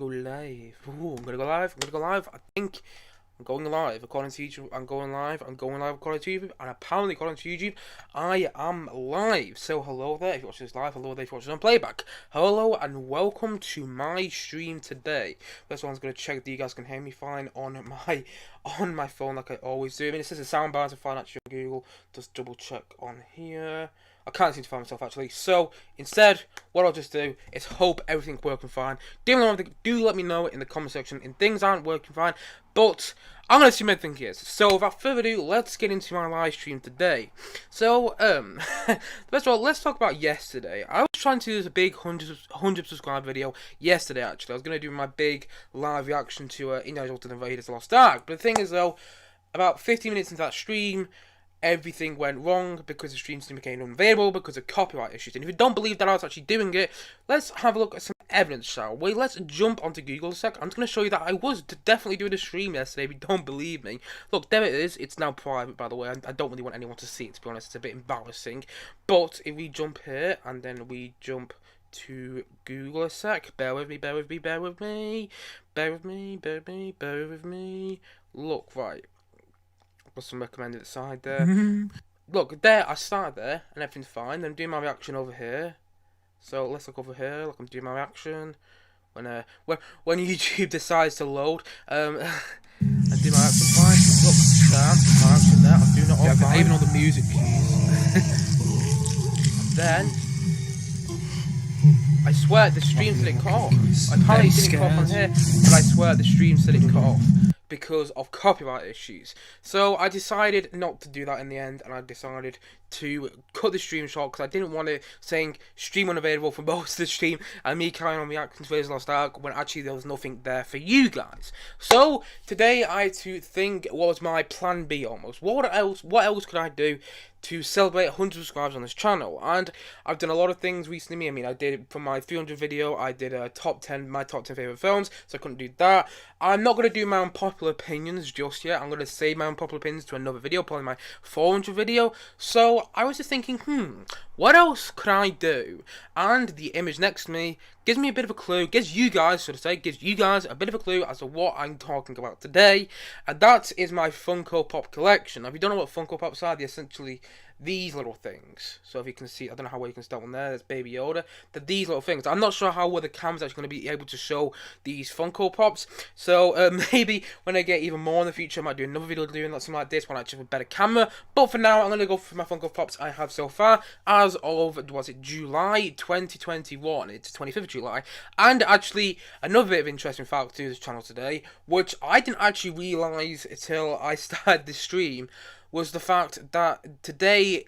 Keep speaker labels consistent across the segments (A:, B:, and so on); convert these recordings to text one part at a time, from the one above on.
A: Go live. Ooh, I'm gonna go live. I'm gonna go live. I think I'm going live according to YouTube. I'm going live. I'm going live according to YouTube. And apparently, according to YouTube, I am live. So, hello there if you watch this live. Hello there if you watch this on playback. Hello and welcome to my stream today. First of all, I'm gonna check that you guys can hear me fine on my phone, like I always do. I mean, it says a sound bar to find actually on Google. Just double check on here. I can't seem to find myself actually, so instead, what I'll just do is hope everything's working fine. Do let me know in the comment section if things aren't working fine, but I'm gonna assume everything is. So without further ado, let's get into my live stream today. So first of all, let's talk about yesterday. I was trying to do this big 100 subscribe video yesterday. Actually, I was gonna do my big live reaction to Indiana Jones and the Raiders of the Lost Ark. But the thing is though, about 15 minutes into that stream, everything went wrong because the stream became unavailable because of copyright issues. And if you don't believe that I was actually doing it, let's have a look at some evidence, shall we? Let's jump onto Google a sec. I'm just going to show you that I was definitely doing a stream yesterday if you don't believe me. Look, there it is. It's now private, by the way. I don't really want anyone to see it, to be honest. It's a bit embarrassing. But if we jump here and then we jump to Google a sec. Bear with me, bear with me, bear with me. Bear with me, bear with me, bear with me. Look, right. Got some recommended side there. Look, there, I started there, and everything's fine. Then I'm doing my reaction over here. So let's look over here. Look, I'm doing my reaction. When YouTube decides to load, I do my reaction fine. Look, there, my reaction there. I'm doing it all fine. Even all the music cues. Then I swear the stream said it cut off. Apparently it didn't cut off on here, but I swear the stream said it cut off because of copyright issues. So I decided not to do that in the end, and I decided to cut the stream short because I didn't want it saying stream unavailable for most of the stream and me carrying on reacting to Raiders of the Lost Ark when actually there was nothing there for you guys. So today I had to think what was my plan B almost. What else could I do to celebrate 100 subscribers on this channel? And I've done a lot of things recently. I mean, I did for my 300 video, I did a my top 10 favorite films, so I couldn't do that. I'm not going to do my unpopular opinions just yet. I'm going to save my unpopular opinions to another video, probably my 400 video. So I was just thinking, what else could I do? And the image next to me gives me a bit of a clue, gives you guys a bit of a clue as to what I'm talking about today. And that is my Funko Pop collection. Now, if you don't know what Funko Pops are, they're essentially these little things. So if you can see, I don't know how well you can start one there, there's Baby Yoda. They're these little things. I'm not sure how well the camera's actually going to be able to show these Funko Pops. So maybe when I get even more in the future, I might do another video doing something like this, one actually with a better camera. But for now, I'm going to go for my Funko Pops I have so far as of, was it July 2021? It's 25th of July. And actually, another bit of interesting fact to this channel today, which I didn't actually realise until I started this stream, was the fact that today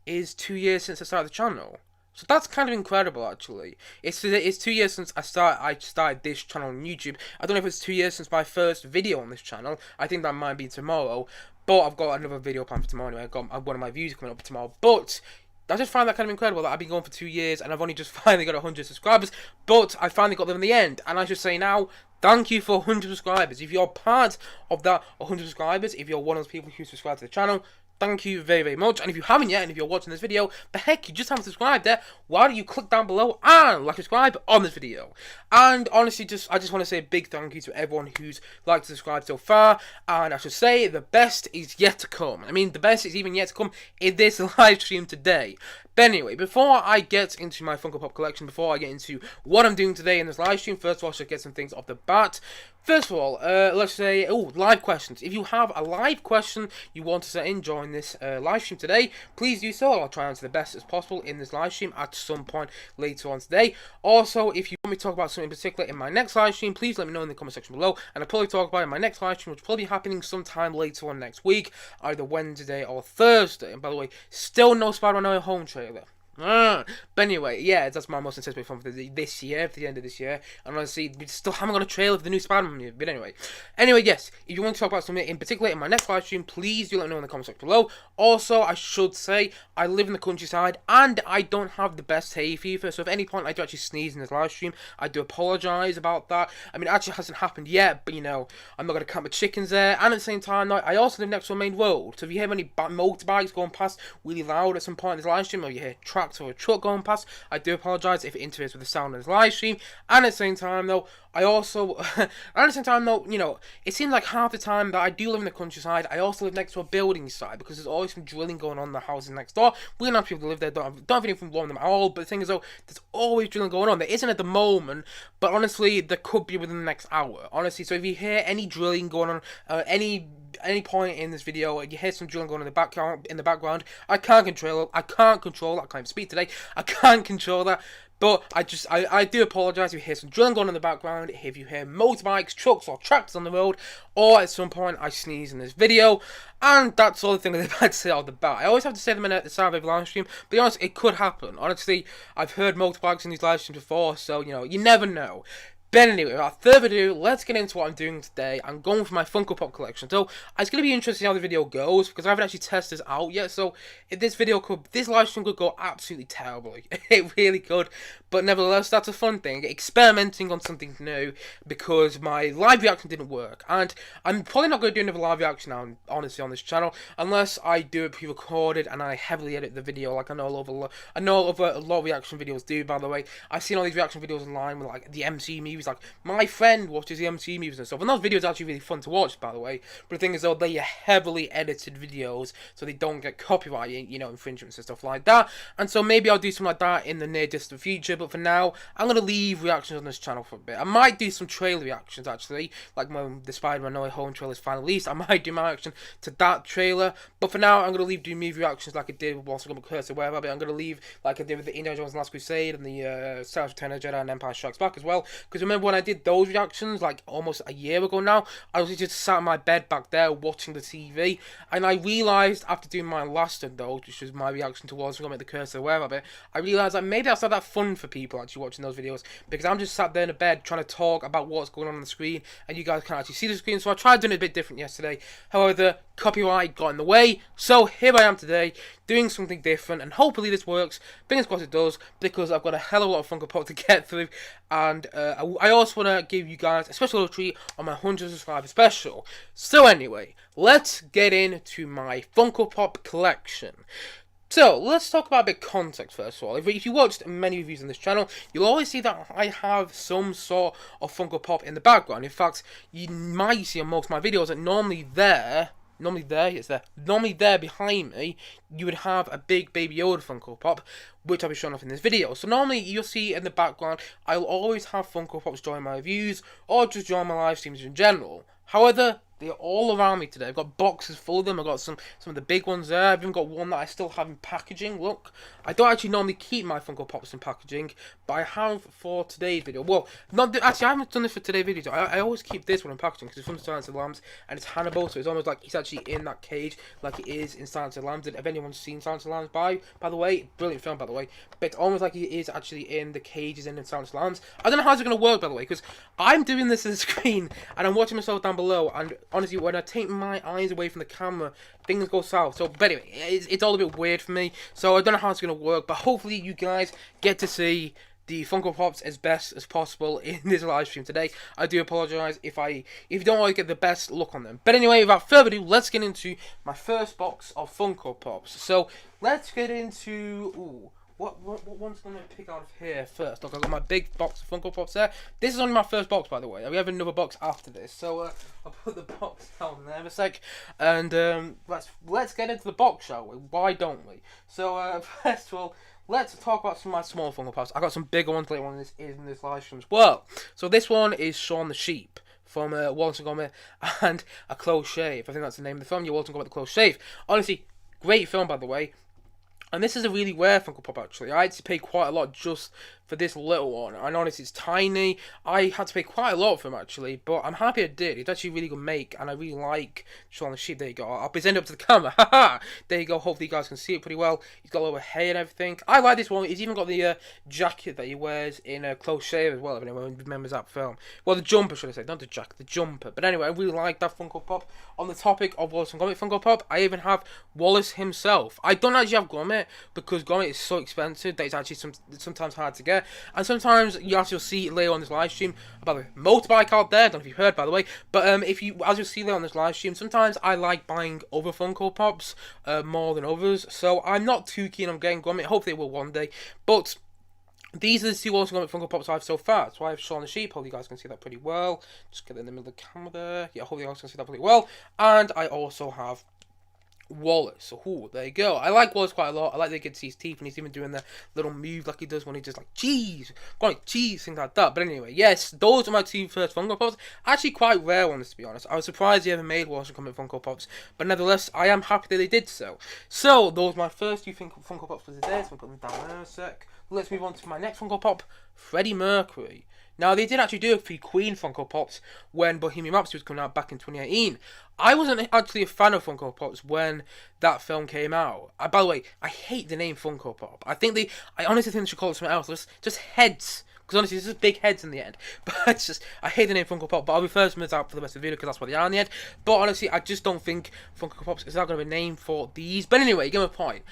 A: is 2 years since I started the channel. So that's kind of incredible, actually. It's 2 years since I started this channel on YouTube. I don't know if it's 2 years since my first video on this channel. I think that might be tomorrow. But I've got another video planned for tomorrow anyway. I've got one of my views coming up tomorrow. But I just find that kind of incredible that I've been going for 2 years and I've only just finally got 100 subscribers. But I finally got them in the end. And I should say now, thank you for 100 subscribers. If you're part of that 100 subscribers, if you're one of those people who subscribe to the channel, thank you very, very much. And if you haven't yet, and if you're watching this video, the heck, you just haven't subscribed there, why don't you click down below and like, subscribe on this video? And honestly, I just want to say a big thank you to everyone who's liked and subscribed so far. And I should say, the best is yet to come. I mean, the best is even yet to come in this live stream today. But anyway, before I get into my Funko Pop collection, before I get into what I'm doing today in this live stream, first of all, I should get some things off the bat. First of all, let's say, live questions. If you have a live question you want to set in during this live stream today, please do so. I'll try and answer the best as possible in this live stream at some point later on today. Also, if you want me to talk about something in particular in my next live stream, please let me know in the comment section below, and I'll probably talk about it in my next live stream, which will probably be happening sometime later on next week, either Wednesday or Thursday. And by the way, still no Spider-Man No Way Home trailer. But anyway, yeah, that's my most anticipated film for this year, for the end of this year. And honestly, we still haven't got a trailer for the new Spider-Man movie. But anyway, yes, if you want to talk about something in particular in my next live stream, please do let me know in the comment section below. Also, I should say, I live in the countryside and I don't have the best hay fever. So if at any point I do actually sneeze in this live stream, I do apologise about that. I mean, it actually hasn't happened yet, but you know, I'm not going to count my chickens there. And at the same time, I also live next to a main road. So if you hear any motorbikes going past really loud at some point in this live stream, or you hear tracks tractor or a truck going past. I do apologise if it interferes with the sound of this live stream. And at the same time, though, I also, you know, it seems like half the time that I do live in the countryside, I also live next to a building site because there's always some drilling going on in the houses next door. We don't have people to live there, don't have anything wrong with them at all, but the thing is, though, there's always drilling going on. There isn't at the moment, but honestly, there could be within the next hour. Honestly, so if you hear any drilling going on, any point in this video, you hear some drilling going on in the background, I can't control it. I can't even speak today. I can't control that. But I do apologise if you hear some drilling going on in the background, if you hear motorbikes, trucks or tractors on the road, or at some point I sneeze in this video, and that's all the thing that I'd say out the bat. I always have to say them at the start of every live stream, but to be honest, it could happen. Honestly, I've heard motorbikes in these live streams before, so, you know, you never know. But anyway, without further ado, let's get into what I'm doing today. I'm going for my Funko Pop collection. So, it's going to be interesting how the video goes, because I haven't actually tested this out yet. So, if this live stream could go absolutely terribly. It really could. But nevertheless, that's a fun thing. Experimenting on something new, because my live reaction didn't work. And I'm probably not going to do another live reaction now, honestly, on this channel, unless I do it pre-recorded and I heavily edit the video, like I know a lot of reaction videos do, by the way. I've seen all these reaction videos online with, like, the MC movies. Like, my friend watches the MC movies and stuff, and those videos are actually really fun to watch, by the way. But the thing is, though, they are heavily edited videos, so they don't get copyright, you know, infringements and stuff like that. And so maybe I'll do something like that in the near distant future. But for now, I'm gonna leave reactions on this channel for a bit. I might do some trailer reactions actually, like when the Spider-Man No Way Home trailer is finally released. I might do my reaction to that trailer. But for now, I'm gonna leave doing movie reactions like I did with Wallace and Gromit or whatever. But I'm gonna leave like I did with the Indiana Jones and Last Crusade and the Star Wars Return of the Jedi and Empire Strikes Back as well. Because remember when I did those reactions like almost a year ago now, I was just sat in my bed back there watching the TV, and I realised after doing my last of those, which was my reaction to Wallace and Gromit the Curse of the Were-Rabbit, I realised that maybe that's not that fun for people actually watching those videos, because I'm just sat there in a bed trying to talk about what's going on the screen, and you guys can't actually see the screen. So I tried doing it a bit different yesterday. However, copyright got in the way, so here I am today doing something different, and hopefully this works. Fingers crossed it does, because I've got a hell of a lot of Funko Pop to get through, and I also want to give you guys a special little treat on my 100 subscriber special. So anyway, let's get into my Funko Pop collection. So, let's talk about a bit of context first of all. If you watched many reviews on this channel, you'll always see that I have some sort of Funko Pop in the background. In fact, you might see on most of my videos that normally there behind me, you would have a big Baby Yoda Funko Pop, which I'll be showing off in this video. So normally you'll see in the background, I'll always have Funko Pops during my reviews, or just during my live streams in general. However, they're all around me today. I've got boxes full of them. I've got some of the big ones there. I've even got one that I still have in packaging. Look, I don't actually normally keep my Funko Pops in packaging, but I have for today's video. Well, actually, I haven't done this for today's video. I always keep this one in packaging because it's from Silence of the Lambs, and it's Hannibal, so it's almost like he's actually in that cage, like it is in Silence of the Lambs. And if anyone's seen Silence of the Lambs, by the way, brilliant film, by the way, but it's almost like he is actually in the cages in Silence of the Lambs. I don't know how it's going to work, by the way, because I'm doing this on the screen, and I'm watching myself down below, and honestly, when I take my eyes away from the camera, things go south. So, but anyway, it's all a bit weird for me, so I don't know how it's going to work, but hopefully you guys get to see the Funko Pops as best as possible in this live stream today. I do apologise if you don't always get the best look on them. But anyway, without further ado, let's get into my first box of Funko Pops. So, let's get into... What one's going to pick out of here first? Look, I've got my big box of Funko Pops there. This is only my first box, by the way. We have another box after this. So, I'll put the box down there a sec. And, let's get into the box, shall we? Why don't we? So, first of all, let's talk about some of my small Funko Pops. I've got some bigger ones later on in this live stream as well. So, this one is Shaun the Sheep from Wallace and Gromit and A Close Shave. I think that's the name of the film. You Wallace and Gromit, The Close Shave. Honestly, great film, by the way. And this is a really rare Funko Pop, actually. I had to pay quite a lot just for this little one. And honestly, it's tiny. I had to pay quite a lot for him, actually. But I'm happy I did. It's actually a really good make. And I really like Shaun the Sheep. There you go. I'll present it up to the camera. Haha! There you go. Hopefully you guys can see it pretty well. He's got a little hair and everything. I like this one. He's even got the jacket that he wears in A Close Shave as well, if anyone remembers that film. Well, the jumper, should I say. Not the jacket, the jumper. But anyway, I really like that Funko Pop. On the topic of Wallace and Gromit Funko Pop, I even have Wallace himself. I don't actually have Gromit, because Gromit is so expensive that it's actually sometimes hard to get. there. And sometimes you'll see later on this live stream about the motorbike out there. I don't know if you've heard, by the way, but as you'll see later on this live stream, sometimes I like buying other Funko Pops more than others. So I'm not too keen on getting Gromit. Hopefully, it will one day, but. These are the two awesome Funko Pops I have so far. That's why I've shown the sheep. Hopefully you guys can see that pretty well. Just get it in the middle of the camera there. Yeah, hopefully you guys can see that pretty well. And I also have Wallace. So, ooh, there you go. I like Wallace quite a lot. I like that you get to see his teeth, and he's even doing the little move like he does when he just like, cheese, like cheese, things like that. But anyway, yes, those are my two first Funko Pops. Actually, quite rare ones, to be honest. I was surprised they ever made Wallace and Gromit Funko Pops, but nevertheless, I am happy that they did so. So, those are my first two Funko Pops for today. So, I'm putting them down there a sec. Let's move on to my next Funko Pop, Freddie Mercury. Now, they did actually do a few Queen Funko Pops when Bohemian Rhapsody was coming out back in 2018. I wasn't actually a fan of Funko Pops when that film came out. By the way, I hate the name Funko Pop. I honestly think they should call it something else. Just heads. Because honestly, it's just big heads in the end. But it's just, I hate the name Funko Pop. But I'll refer to them out for the rest of the video because that's what they are in the end. But honestly, I just don't think Funko Pops is not going to be a name for these. But anyway, you get my point.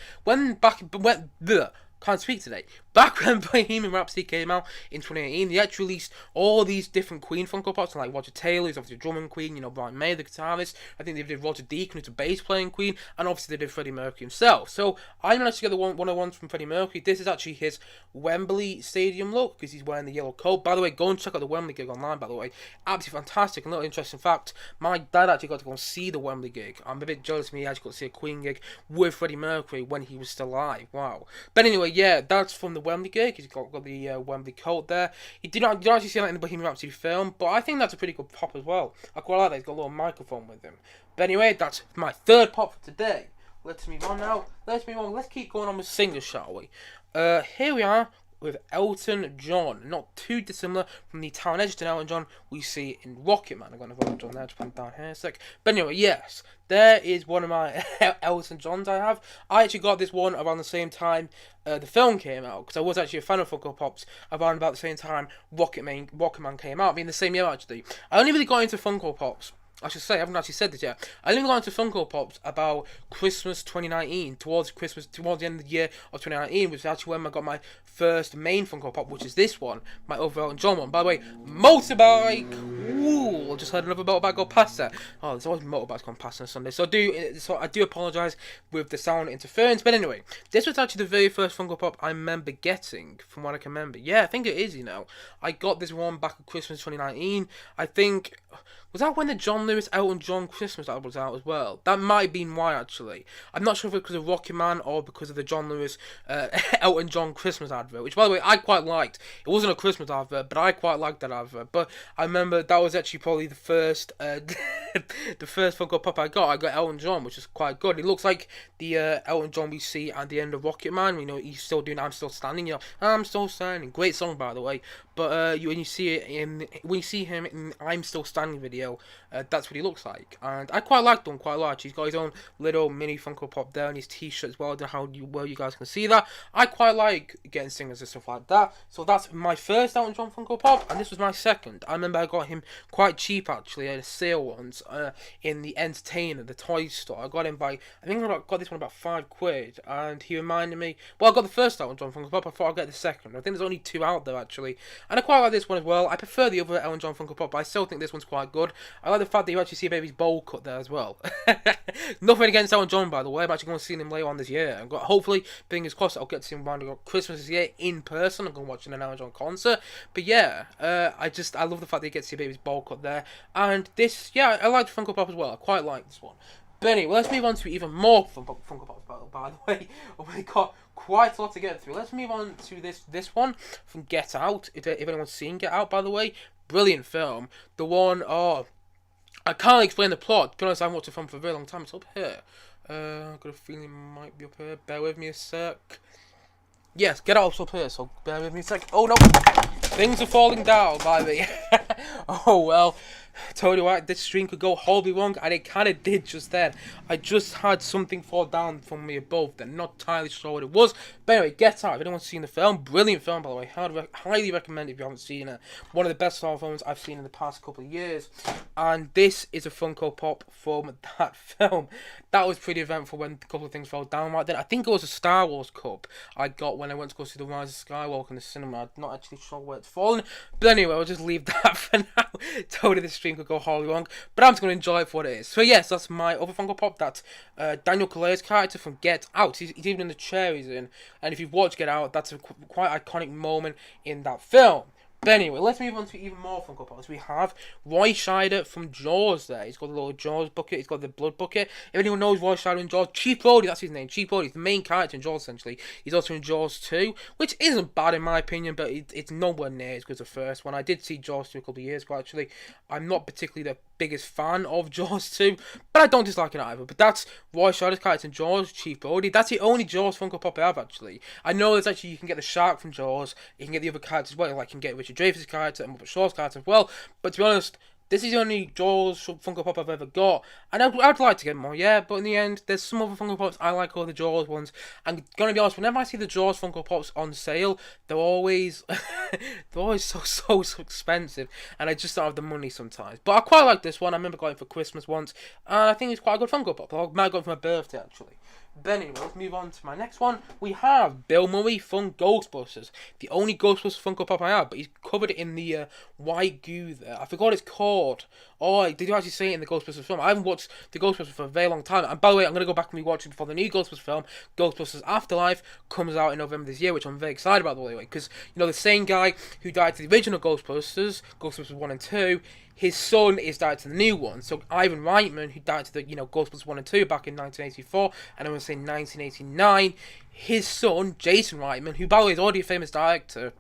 A: Can't speak today. Back when Bohemian Rhapsody came out in 2018, they actually released all these different Queen Funko Pops, like Roger Taylor, who's obviously a drumming Queen, Brian May, the guitarist. I think they did Roger Deacon, who's a bass playing Queen, and obviously they did Freddie Mercury himself. So I managed to get the one of ones from Freddie Mercury. This is actually his Wembley Stadium look, because he's wearing the yellow coat. By the way, go and check out the Wembley gig online, by the way. Absolutely fantastic. And a little interesting fact, my dad actually got to go and see the Wembley gig. I'm a bit jealous of me, he actually got to see a Queen gig with Freddie Mercury when he was still alive. Wow. But anyway, yeah, that's from the Wembley gig. He's got the Wembley coat there. You don't actually see that in the Bohemian Rhapsody film, but I think that's a pretty good pop as well. I quite like that. He's got a little microphone with him. But anyway, that's my third pop for today. Let's move on now. Let's keep going on with singers, shall we? Here we are with Elton John. Not too dissimilar from the Town Edgerton Elton John we see in Rocket Man. I'm going to vote John there, just put him down here a sec. But anyway, yes, there is one of my Elton Johns I have. I actually got this one around the same time the film came out, because I was actually a fan of Funko Pops around about the same time Rocket Man came out, being the same year actually. I only really got into Funko Pops, I should say, I haven't actually said this yet. I only got into Funko Pops about Christmas 2019, towards the end of the year of 2019, which is actually when I got my first main Funko Pop, which is this one, my other Elton John one. By the way, motorbike. Ooh, I just heard another motorbike go past there. Oh, there's always motorbikes going past on a Sunday, so I do apologise with the sound interference. But anyway, this was actually the very first Funko Pop I remember getting, from what I can remember. Yeah, I think it is. I got this one back at Christmas 2019. I think. Was that when the John Lewis Elton John Christmas album was out as well? That might have been why, actually. I'm not sure if it was because of Rocket Man or because of the John Lewis Elton John Christmas advert, which, by the way, I quite liked. It wasn't a Christmas advert, but I quite liked that advert. But I remember that was actually probably the first the first Funko Pop I got. I got Elton John, which is quite good. It looks like the Elton John we see at the end of Rocket Man. He's still doing I'm Still Standing. I'm Still Standing. Great song, by the way. But when you see him in I'm Still Standing video, that's what he looks like, and I quite liked him quite a lot. He's got his own little mini Funko Pop there, and his T-shirt as well. I don't know how you guys can see that. I quite like getting singers and stuff like that. So that's my first Elton John Funko Pop, and this was my second. I remember I got him quite cheap actually at a sale once in the Entertainer, the toy store. I got him I think I got this one about £5, and he reminded me. Well, I got the first Elton John Funko Pop. I thought I'd get the second. I think there's only two out there actually. And I quite like this one as well. I prefer the other Elton John Funko Pop, but I still think this one's quite good. I like the fact that you actually see a baby's bowl cut there as well. Nothing against Elton John, by the way. I'm actually going to see him later on this year. Hopefully, fingers crossed, I'll get to see him around Christmas this year in person. I'm going to watch an Elton John concert. But yeah, I love the fact that you get to see a baby's bowl cut there. And this, yeah, I like the Funko Pop as well. I quite like this one. But anyway, let's move on to even more Funko Pops, by the way. We got quite a lot to get through. Let's move on to this one from Get Out. If anyone's seen Get Out, by the way, brilliant film. The one, I can't explain the plot. To be honest, I haven't watched the film for a very long time. It's up here. I've got a feeling it might be up here. Bear with me a sec. Yes, Get Out's up here, so bear with me a sec. Oh no! Things are falling down by me. Oh well. Told you what, this stream could go horribly wrong, and it kind of did just then. I just had something fall down from me above. They're not entirely sure what it was. But anyway, Get Out. If anyone's seen the film, brilliant film, by the way. Highly recommend it if you haven't seen it. One of the best horror films I've seen in the past couple of years. And this is a Funko Pop from that film. That was pretty eventful when a couple of things fell down right then. I think it was a Star Wars cup I got when I went to go see The Rise of Skywalker in the cinema. I'm not actually sure where it's fallen. But anyway, I'll just leave that for now. Totally this stream could go horribly wrong, but I'm just going to enjoy it for what it is. So yes, that's my other Funko Pop. That's Daniel Kaluuya's character from Get Out. He's even in the chair he's in, and if you've watched Get Out, that's a quite iconic moment in that film. But anyway, let's move on to even more Funko Pops. We have Roy Scheider from Jaws there. He's got the little Jaws bucket. He's got the blood bucket. If anyone knows Roy Scheider in Jaws, Chief Brody, that's his name. Chief Brody, he's the main character in Jaws, essentially. He's also in Jaws 2, which isn't bad in my opinion, but it's nowhere near as good as the first one. I did see Jaws 2 a couple of years ago, actually. I'm not particularly the biggest fan of Jaws 2, but I don't dislike it either. But that's Roy Scheider's character in Jaws, Chief Brody. That's the only Jaws Funko Pop I have, actually. I know there's actually, you can get the shark from Jaws. You can get the other characters as well. Like, you can get Richard Dreyfuss' character and Muppet Shaw's character as well. But to be honest, this is the only Jaws Funko Pop I've ever got. And I'd like to get more, yeah. But in the end, there's some other Funko Pops I like, all the Jaws ones. I'm gonna be honest, whenever I see the Jaws Funko Pops on sale, they're always so expensive, and I just don't have the money sometimes. But I quite like this one. I remember going for Christmas once, and I think it's quite a good Funko Pop. I might have got it for my birthday actually. But anyway, let's move on to my next one. We have Bill Murray from Ghostbusters. The only Ghostbusters Funko Pop I have, but he's covered in the white goo there. I forgot what it's called. Oh, did you actually see it in the Ghostbusters film? I haven't watched the Ghostbusters for a very long time. And by the way, I'm going to go back and rewatch it before the new Ghostbusters film, Ghostbusters Afterlife, comes out in November this year, which I'm very excited about, by the way. Because, you know, the same guy who died to the original Ghostbusters, Ghostbusters 1 and 2, his son is died to the new one. So Ivan Reitman, who died to the, Ghostbusters 1 and 2 back in 1984, and I want to say 1989, his son, Jason Reitman, who by the way is already a famous director,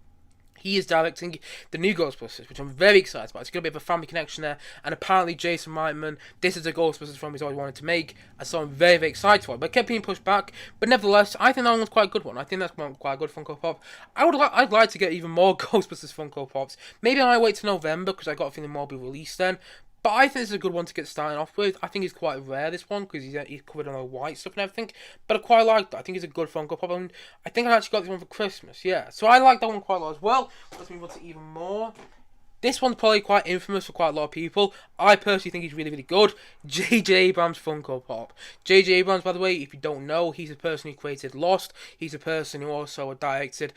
A: he is directing the new Ghostbusters, which I'm very excited about. It's going to be a family connection there, and apparently Jason Reitman, this is a Ghostbusters film he's always wanted to make, and so I'm very, very excited for it. But it kept being pushed back, but nevertheless, I think that one's quite a good one. I think that's quite a good Funko Pop. I'd like to get even more Ghostbusters Funko Pops. Maybe I might wait till November, because I got a feeling more will be released then. But I think this is a good one to get started off with. I think it's quite rare, this one, because he's covered on the white stuff and everything. But I quite like that. I think it's a good Funko Pop. And I think I actually got this one for Christmas, yeah. So I like that one quite a lot as well. Let's move on to even more. This one's probably quite infamous for quite a lot of people. I personally think he's really, really good. J.J. Abrams Funko Pop. J.J. Abrams, by the way, if you don't know, he's the person who created Lost. He's the person who also directed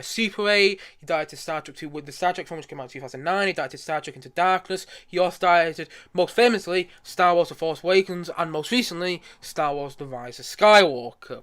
A: Super 8. He directed Star Trek 2 with the Star Trek film, which came out in 2009. He directed Star Trek Into Darkness. He also directed, most famously, Star Wars The Force Awakens, and most recently, Star Wars The Rise of Skywalker.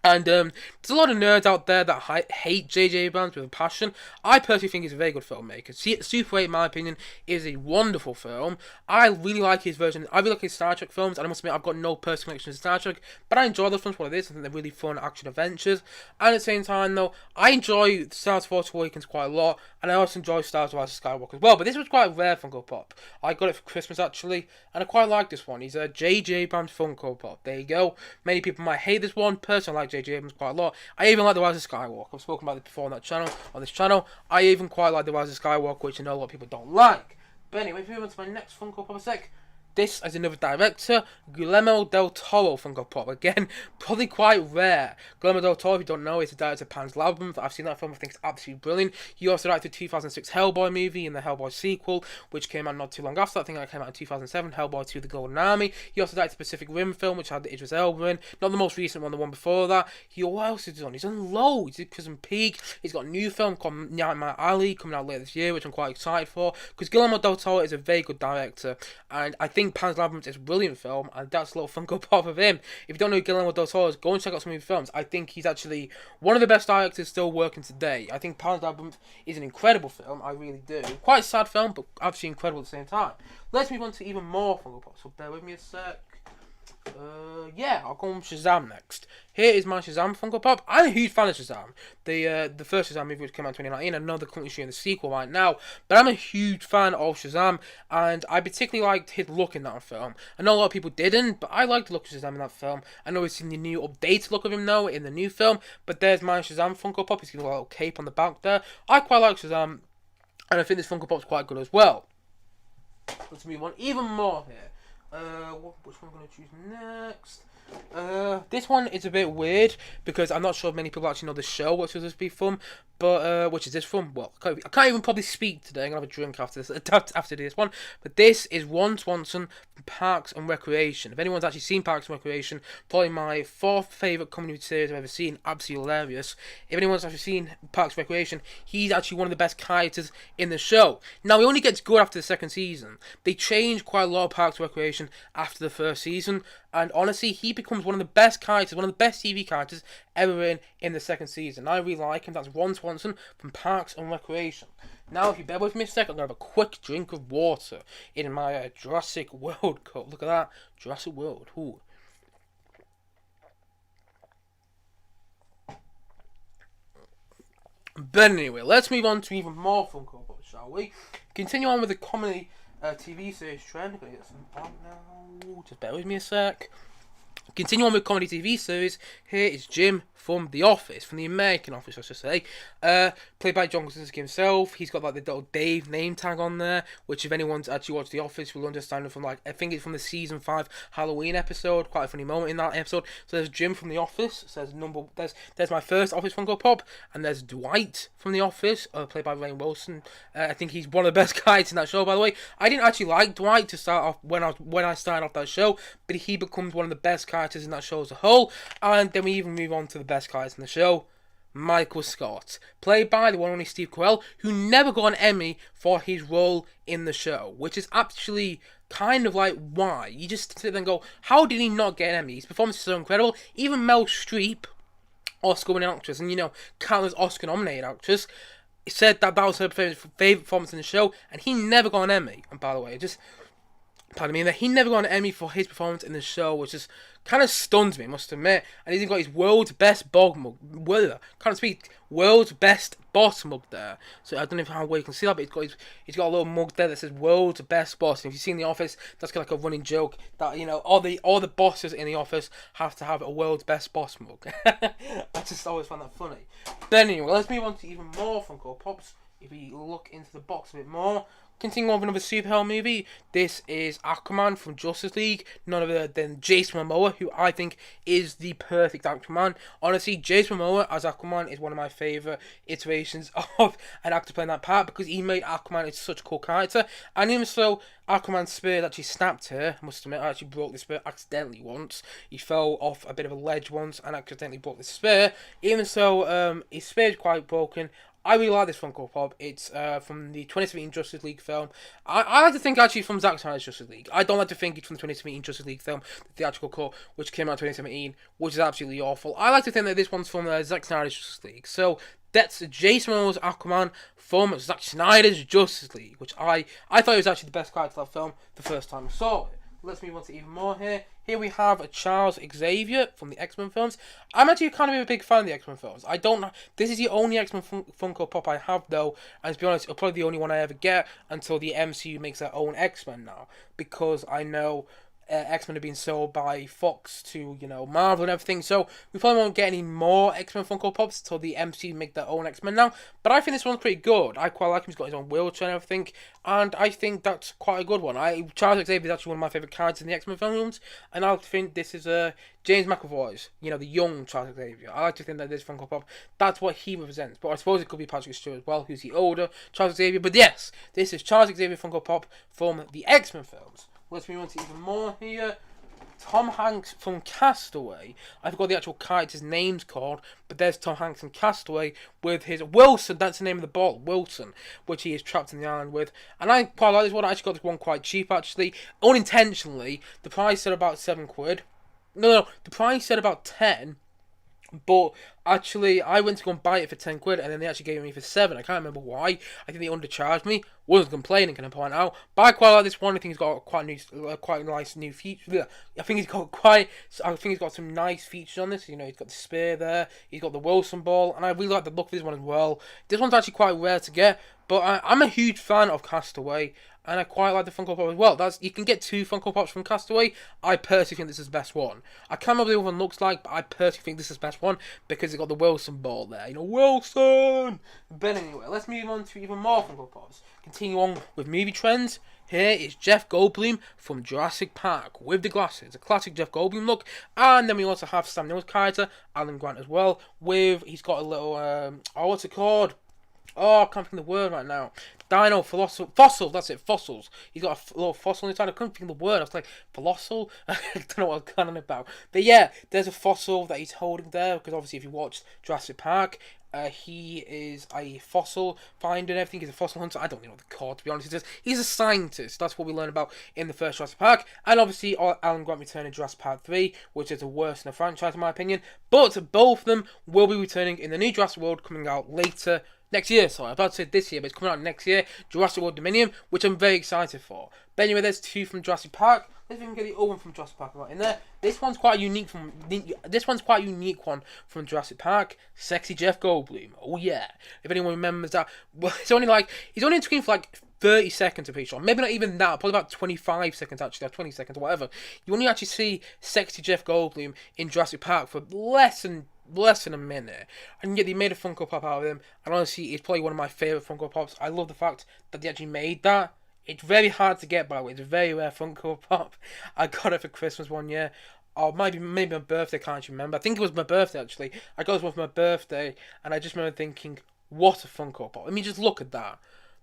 A: And there's a lot of nerds out there that hate J.J. Abrams with a passion. I personally think he's a very good filmmaker. Super 8, in my opinion, is a wonderful film. I really like his version. I really like his Star Trek films, and I must admit, I've got no personal connection to Star Trek, but I enjoy those films for what it is. I think they're really fun action adventures. And at the same time, though, I enjoy Star Wars Force Awakens quite a lot, and I also enjoy Star Wars Rise of Skywalker as well. But this was quite a rare Funko Pop. I got it for Christmas, actually, and I quite like this one. He's a J.J. Abrams Funko Pop. There you go. Many people might hate this one. Personally, I like J.J. Abrams quite a lot. I even like The Rise of Skywalker. I've spoken about it before on this channel. I even quite like The Rise of Skywalker, which I know a lot of people don't like. But anyway, moving on to my next Funko Pop a sec. This is another director, Guillermo del Toro Funko Pop. Again, probably quite rare. Guillermo del Toro, if you don't know, is the director of Pan's Labyrinth. I've seen that film, I think it's absolutely brilliant. He also directed the 2006 Hellboy movie and the Hellboy sequel, which came out not too long after. I think that came out in 2007, Hellboy 2 The Golden Army. He also directed the Pacific Rim film, which had Idris Elba in. Not the most recent one, the one before that. What else has he done? He's done loads. He did Prison Peak. He's got a new film called Nightmare Alley coming out later this year, which I'm quite excited for, because Guillermo del Toro is a very good director, and I think Pan's Labyrinth is a brilliant film, and that's a little Funko Pop of him. If you don't know who Guillermo del Toro is, go and check out some of his films. I think he's actually one of the best directors still working today. I think Pan's Labyrinth is an incredible film, I really do. Quite a sad film, but absolutely incredible at the same time. Let's move on to even more Funko Pops, so bear with me a sec. I'll go on Shazam next. Here is my Shazam Funko Pop. I'm a huge fan of Shazam. The first Shazam movie, which came out in 2019. I know they're currently shooting the sequel right now, but I'm a huge fan of Shazam, and I particularly liked his look in that film. I know a lot of people didn't, but I liked the look of Shazam in that film. I know we've seen the new updated look of him now in the new film, but there's my Shazam Funko Pop. He's got a little cape on the back there. I quite like Shazam, and I think this Funko Pop's quite good as well. Let's move on even more here. Which one am I going to choose next? This one is a bit weird because I'm not sure if many people actually know the show, which will this be from, but which is this from? Well, I can't even probably speak today. I'm gonna have a drink after this one. But this is Ron Swanson from Parks and Recreation. If anyone's actually seen Parks and Recreation, probably my fourth favourite comedy series I've ever seen. Absolutely hilarious. If anyone's actually seen Parks and Recreation, he's actually one of the best characters in the show. Now he only gets good after the second season. They changed quite a lot of Parks and Recreation after the first season, and honestly, he becomes one of the best characters, one of the best TV characters ever in the second season. I really like him. That's Ron Swanson from Parks and Recreation. Now, if you bear with me a second, I'm going to have a quick drink of water in my Jurassic World cup. Look at that. Jurassic World. Ooh. But anyway, let's move on to even more Funko Pops, shall we? Continue on with the comedy TV series trend. I'm going to get some out now. Just bear with me a sec. Continue on with comedy TV series. Here is Jim from The Office, from the American Office, I should say. Played by John Krasinski himself. He's got like the little Dave name tag on there, which if anyone's actually watched The Office will understand it from, like, I think it's from the season 5 Halloween episode. Quite a funny moment in that episode. So there's Jim from The Office. So there's my first Office Funko Pop, and there's Dwight from The Office, played by Rainn Wilson. I think he's one of the best guys in that show, by the way. I didn't actually like Dwight to start off when I started off that show, but he becomes one of the best characters in that show as a whole. And then we even move on to the best character in the show, Michael Scott, played by the one and only Steve Carell, who never got an Emmy for his role in the show, which is actually kind of like, why? You just sit there and go, how did he not get an Emmy? His performance is so incredible. Even Mel Streep, Oscar-winning actress, and countless Oscar-nominated actress, said that was her favourite performance in the show, and he never got an Emmy. And by the way, that he never got an Emmy for his performance in the show, which just kind of stuns me, I must admit. And he's even got his world's best world's best boss mug there. So I don't know how well you can see that, but he's got a little mug there that says world's best boss. And if you've seen The Office, that's kind of like a running joke that all the bosses in The Office have to have a world's best boss mug. I just always find that funny. But anyway, let's move on to even more Funko Pops. If we look into the box a bit more. Continuing on with another superhero movie, this is Aquaman from Justice League, none other than Jason Momoa, who I think is the perfect Aquaman. Honestly, Jason Momoa as Aquaman is one of my favourite iterations of an actor playing that part, because he made Aquaman into such a cool character, and even so, Aquaman's spear actually snapped here. I must admit, I actually broke the spear accidentally once. He fell off a bit of a ledge once and accidentally broke the spear. Even so, his spear is quite broken. I really like this Funko Pop. It's from the 2017 Justice League film. I like to think actually from Zack Snyder's Justice League. I don't like to think it's from the 2017 Justice League film, the theatrical cut, which came out in 2017, which is absolutely awful. I like to think that this one's from Zack Snyder's Justice League. So that's Jason Momoa's Aquaman from Zack Snyder's Justice League, which I thought it was actually the best character of that film the first time I saw it. Let's move on to even more here. Here we have a Charles Xavier from the X-Men films. I'm actually kind of a big fan of the X-Men films. I don't know. This is the only X-Men Funko Pop I have, though. And to be honest, it'll probably be the only one I ever get until the MCU makes their own X-Men now. Because I know X-Men have been sold by Fox to, Marvel and everything. So we probably won't get any more X-Men Funko Pops until the MCU make their own X-Men now. But I think this one's pretty good. I quite like him. He's got his own wheelchair and everything. And I think that's quite a good one. Charles Xavier is actually one of my favourite characters in the X-Men films. And I like to think this is James McAvoy's, the young Charles Xavier. I like to think that this Funko Pop, that's what he represents. But I suppose it could be Patrick Stewart as well, who's the older Charles Xavier. But yes, this is Charles Xavier Funko Pop from the X-Men films. Let's move on to even more here. Tom Hanks from Castaway. I forgot the actual character's name's called, but there's Tom Hanks in Castaway with his Wilson, that's the name of the ball, Wilson, which he is trapped in the island with. And I quite like this one. I actually got this one quite cheap, actually. Unintentionally, the price said about £7. No, the price said about 10. But actually, I went to go and buy it for £10, and then they actually gave it me for 7. I can't remember why. I think they undercharged me. Wasn't complaining, can I point out? But I quite like this one. I think he's got quite a nice new feature. I think he's got some nice features on this. He's got the spear there. He's got the Wilson ball, and I really like the look of this one as well. This one's actually quite rare to get, but I'm a huge fan of Castaway. And I quite like the Funko Pop as well. You can get 2 Funko Pops from Castaway. I personally think this is the best one. I can't remember what the other one looks like, but I personally think this is the best one because it's got the Wilson ball there. Wilson! But anyway, let's move on to even more Funko Pops. Continue on with movie trends. Here is Jeff Goldblum from Jurassic Park with the glasses, a classic Jeff Goldblum look. And then we also have Sam Neill's character, Alan Grant, as well. He's got a little what's it called? Oh, I can't think of the word right now. Dino fossil. That's it. Fossils. He's got a little fossil inside. I couldn't think of the word. I was like fossil. I don't know what I was going on about. But yeah, there's a fossil that he's holding there because obviously, if you watched Jurassic Park, he is a fossil finder and everything. He's a fossil hunter. I don't know what they're called, to be honest. He's a scientist. That's what we learn about in the first Jurassic Park. And obviously, Alan Grant returning in Jurassic Park 3, which is the worst in the franchise, in my opinion. But both of them will be returning in the new Jurassic World coming out later. Next year, sorry. I was about to say this year, but it's coming out next year. Jurassic World Dominion, which I'm very excited for. But anyway, there's 2 from Jurassic Park. Let's see if we can get the other one from Jurassic Park right in there. This one's quite a unique one from Jurassic Park. Sexy Jeff Goldblum. Oh yeah. If anyone remembers that, well, he's only on screen for like 30 seconds, I'm pretty sure. Maybe not even that. Probably about 25 seconds actually, or 20 seconds, or whatever. You only actually see sexy Jeff Goldblum in Jurassic Park for less than a minute, and yet they made a Funko Pop out of him, and honestly, it's probably one of my favourite Funko Pops. I love the fact that they actually made that. It's very hard to get, by the way. It's a very rare Funko Pop. I got it for Christmas one year, or maybe my birthday, I can't actually remember. I think it was my birthday, actually. I got this one for my birthday, and I just remember thinking, what a Funko Pop. I mean, just look at that.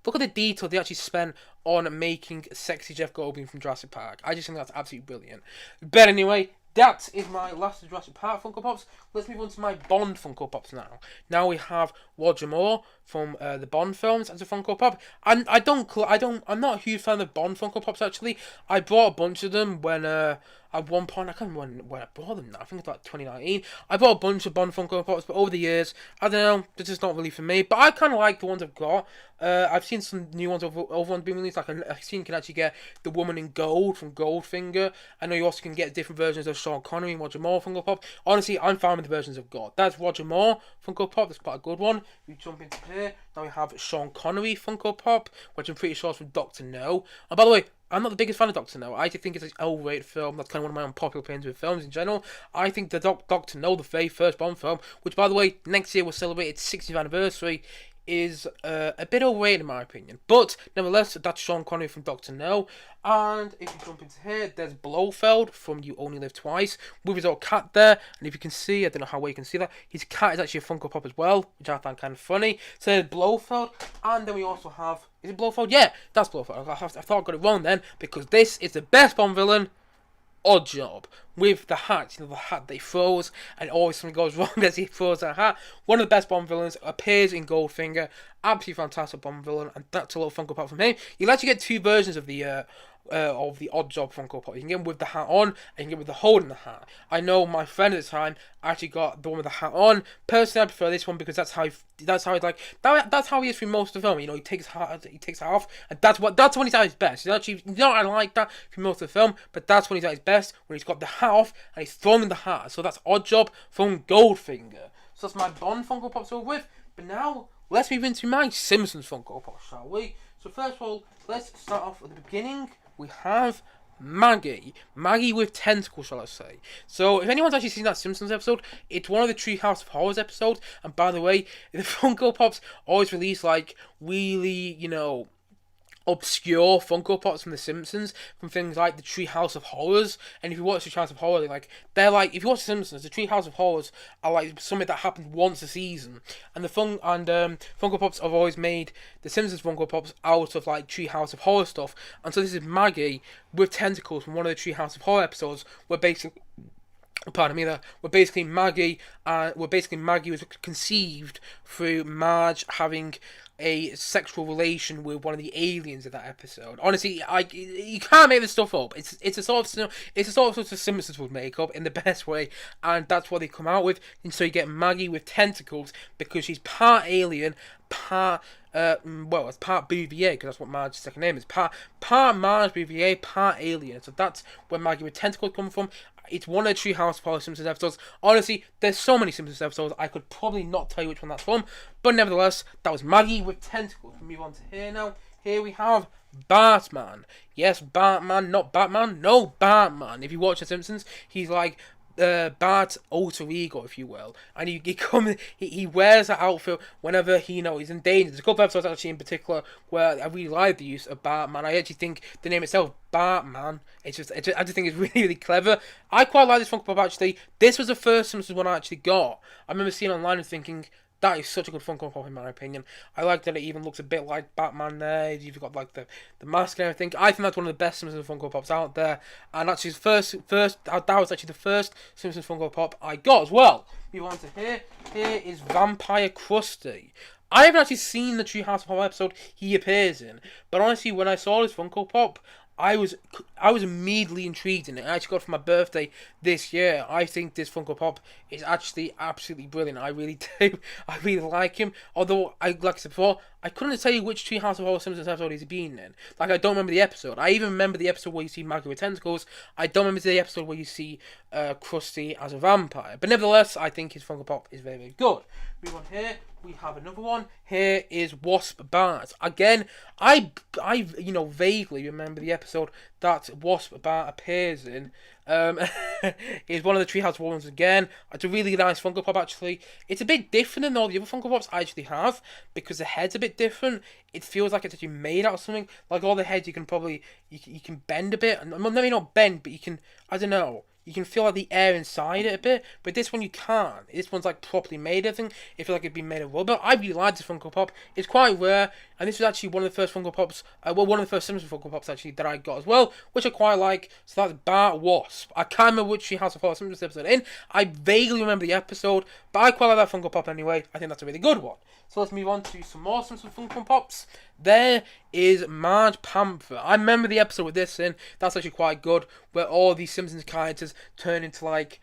A: Look at the detail they actually spent on making sexy Jeff Goldblum from Jurassic Park. I just think that's absolutely brilliant. But anyway, that is my last Jurassic Park Funko Pops. Let's move on to my Bond Funko Pops now. Now we have Roger Moore from the Bond films as a Funko Pop. And I'm not a huge fan of Bond Funko Pops actually. I bought a bunch of them when at one point, I can't remember when I bought them now. I think it's like 2019. I bought a bunch of Bond Funko Pops, but over the years, I don't know, they're just not really for me. But I kind of like the ones I've got. I've seen some new ones over ones being released. Like I've seen you can actually get the Woman in Gold from Goldfinger. I know you also can get different versions of Sean Connery and Roger Moore Funko Pop. Honestly, I'm fine with the versions I've got. That's Roger Moore Funko Pop. That's quite a good one. We jump into here. Now we have Sean Connery Funko Pop, which I'm pretty sure is from Dr. No. And by the way, I'm not the biggest fan of Dr. No. I actually think it's an overrated film. That's kind of one of my unpopular opinions with films in general. I think the Dr. No, the very first Bond film, which by the way, next year will celebrate its 60th anniversary, is a bit overrated in my opinion. But nevertheless, that's Sean Connery from Dr. No. And if you jump into here, there's Blofeld from You Only Live Twice with his old cat there. And if you can see, I don't know how well you can see that, his cat is actually a Funko Pop as well, which I find kind of funny. So there's Blofeld. And then we also have, is it Blofeld? Yeah, that's Blofeld. I thought I got it wrong then, because this is the best Bond villain, Oddjob, with the hat, the hat that he throws, and always something goes wrong as he throws that hat. One of the best Bond villains, appears in Goldfinger, absolutely fantastic Bond villain, and that's a little Funko Pop from him. You'll actually get 2 versions of the Oddjob Funko Pop. You can get him with the hat on, and you can get with the holding the hat. I know my friend at the time actually got the one with the hat on. Personally, I prefer this one because that's how he is through most of the film. You know, he takes it off, and that's when he's at his best. I like that through most of the film, but that's when he's at his best, when he's got the hat off and he's throwing the hat. So that's Oddjob from Goldfinger. So that's my Bond Funko Pops over with. But now let's move into my Simpsons Funko Pop, shall we? So first of all, let's start off at the beginning. We have Maggie with tentacles, shall I say. So if anyone's actually seen that Simpsons episode, it's one of the Treehouse of Horrors episodes. And by the way, the Funko Pops always release like really, obscure Funko Pops from The Simpsons, from things like the Treehouse of Horrors. And if you watch the Treehouse of Horrors, if you watch The Simpsons, the Treehouse of Horrors are like something that happens once a season. And Funko Pops have always made the Simpsons Funko Pops out of like Treehouse of Horror stuff. And so this is Maggie with tentacles from one of the Treehouse of Horror episodes, where basically Maggie was conceived through Marge having a sexual relation with one of the aliens of that episode. Honestly, you can't make this stuff up. It's a sort of the Simpsons would make up in the best way, and that's what they come out with. And so you get Maggie with tentacles because she's part alien, part it's part Bouvier, because that's what Marge's second name is. Part Marge Bouvier, part alien. So that's where Maggie with tentacles come from. It's one of the Treehouse of Horror Simpsons episodes. Honestly, there's so many Simpsons episodes, I could probably not tell you which one that's from. But nevertheless, that was Maggie with tentacles. We move on to here now. Here we have Batman. Yes, Batman, not Batman. No, Batman. If you watch The Simpsons, he's like Bart's alter ego, if you will, and he wears that outfit whenever he's in danger. There's a couple of episodes actually in particular where I really like the use of Batman. I actually think the name itself, Batman, I just think it's really, really clever. I quite like this Funko Pop actually. This was the first Simpsons one I actually got. I remember seeing online and thinking, that is such a good Funko Pop in my opinion. I like that it even looks a bit like Batman there. You've got like the mask and everything. I think that's one of the best Simpsons Funko Pops out there. And actually, that was actually the first Simpsons Funko Pop I got as well. Move on to here. Here is Vampire Krusty. I haven't actually seen the Treehouse of Horror episode he appears in, but honestly, when I saw this Funko Pop, I was immediately intrigued in it. I actually got it for my birthday this year. I think this Funko Pop is actually absolutely brilliant. I really do. I really like him. Although, like I said before, I couldn't tell you which Treehouse of Horror Simpsons episode he's been in. Like, I don't remember the episode. I even remember the episode where you see Maggie with tentacles. I don't remember the episode where you see Krusty as a vampire. But nevertheless, I think his Funko Pop is very, very good. Move on here. We have another one. Here is Wasp Bart. Again, I vaguely remember the episode that Wasp Bart appears in. Is one of the Treehouse ones again. It's a really nice Funko Pop actually. It's a bit different than all the other Funko Pops I actually have because the head's a bit different. It feels like it's actually made out of something. Like all the heads, you can probably you can bend a bit. Well, maybe not bend, but you can. I don't know. You can feel like the air inside it a bit, but this one you can't. This one's like properly made, I think. It feels like it'd been made of rubber. I really like this Funko Pop. It's quite rare, and this was actually one of the first Funko Pops, one of the first Simpsons Funko Pops actually that I got as well, which I quite like. So that's Bart Wasp. I can't remember which Treehouse of Horror Simpsons episode in. I vaguely remember the episode, but I quite like that Funko Pop anyway. I think that's a really good one. So let's move on to some more Simpsons Funko Pops. There is Marge Panther. I remember the episode with this in. That's actually quite good, where all these Simpsons characters turn into like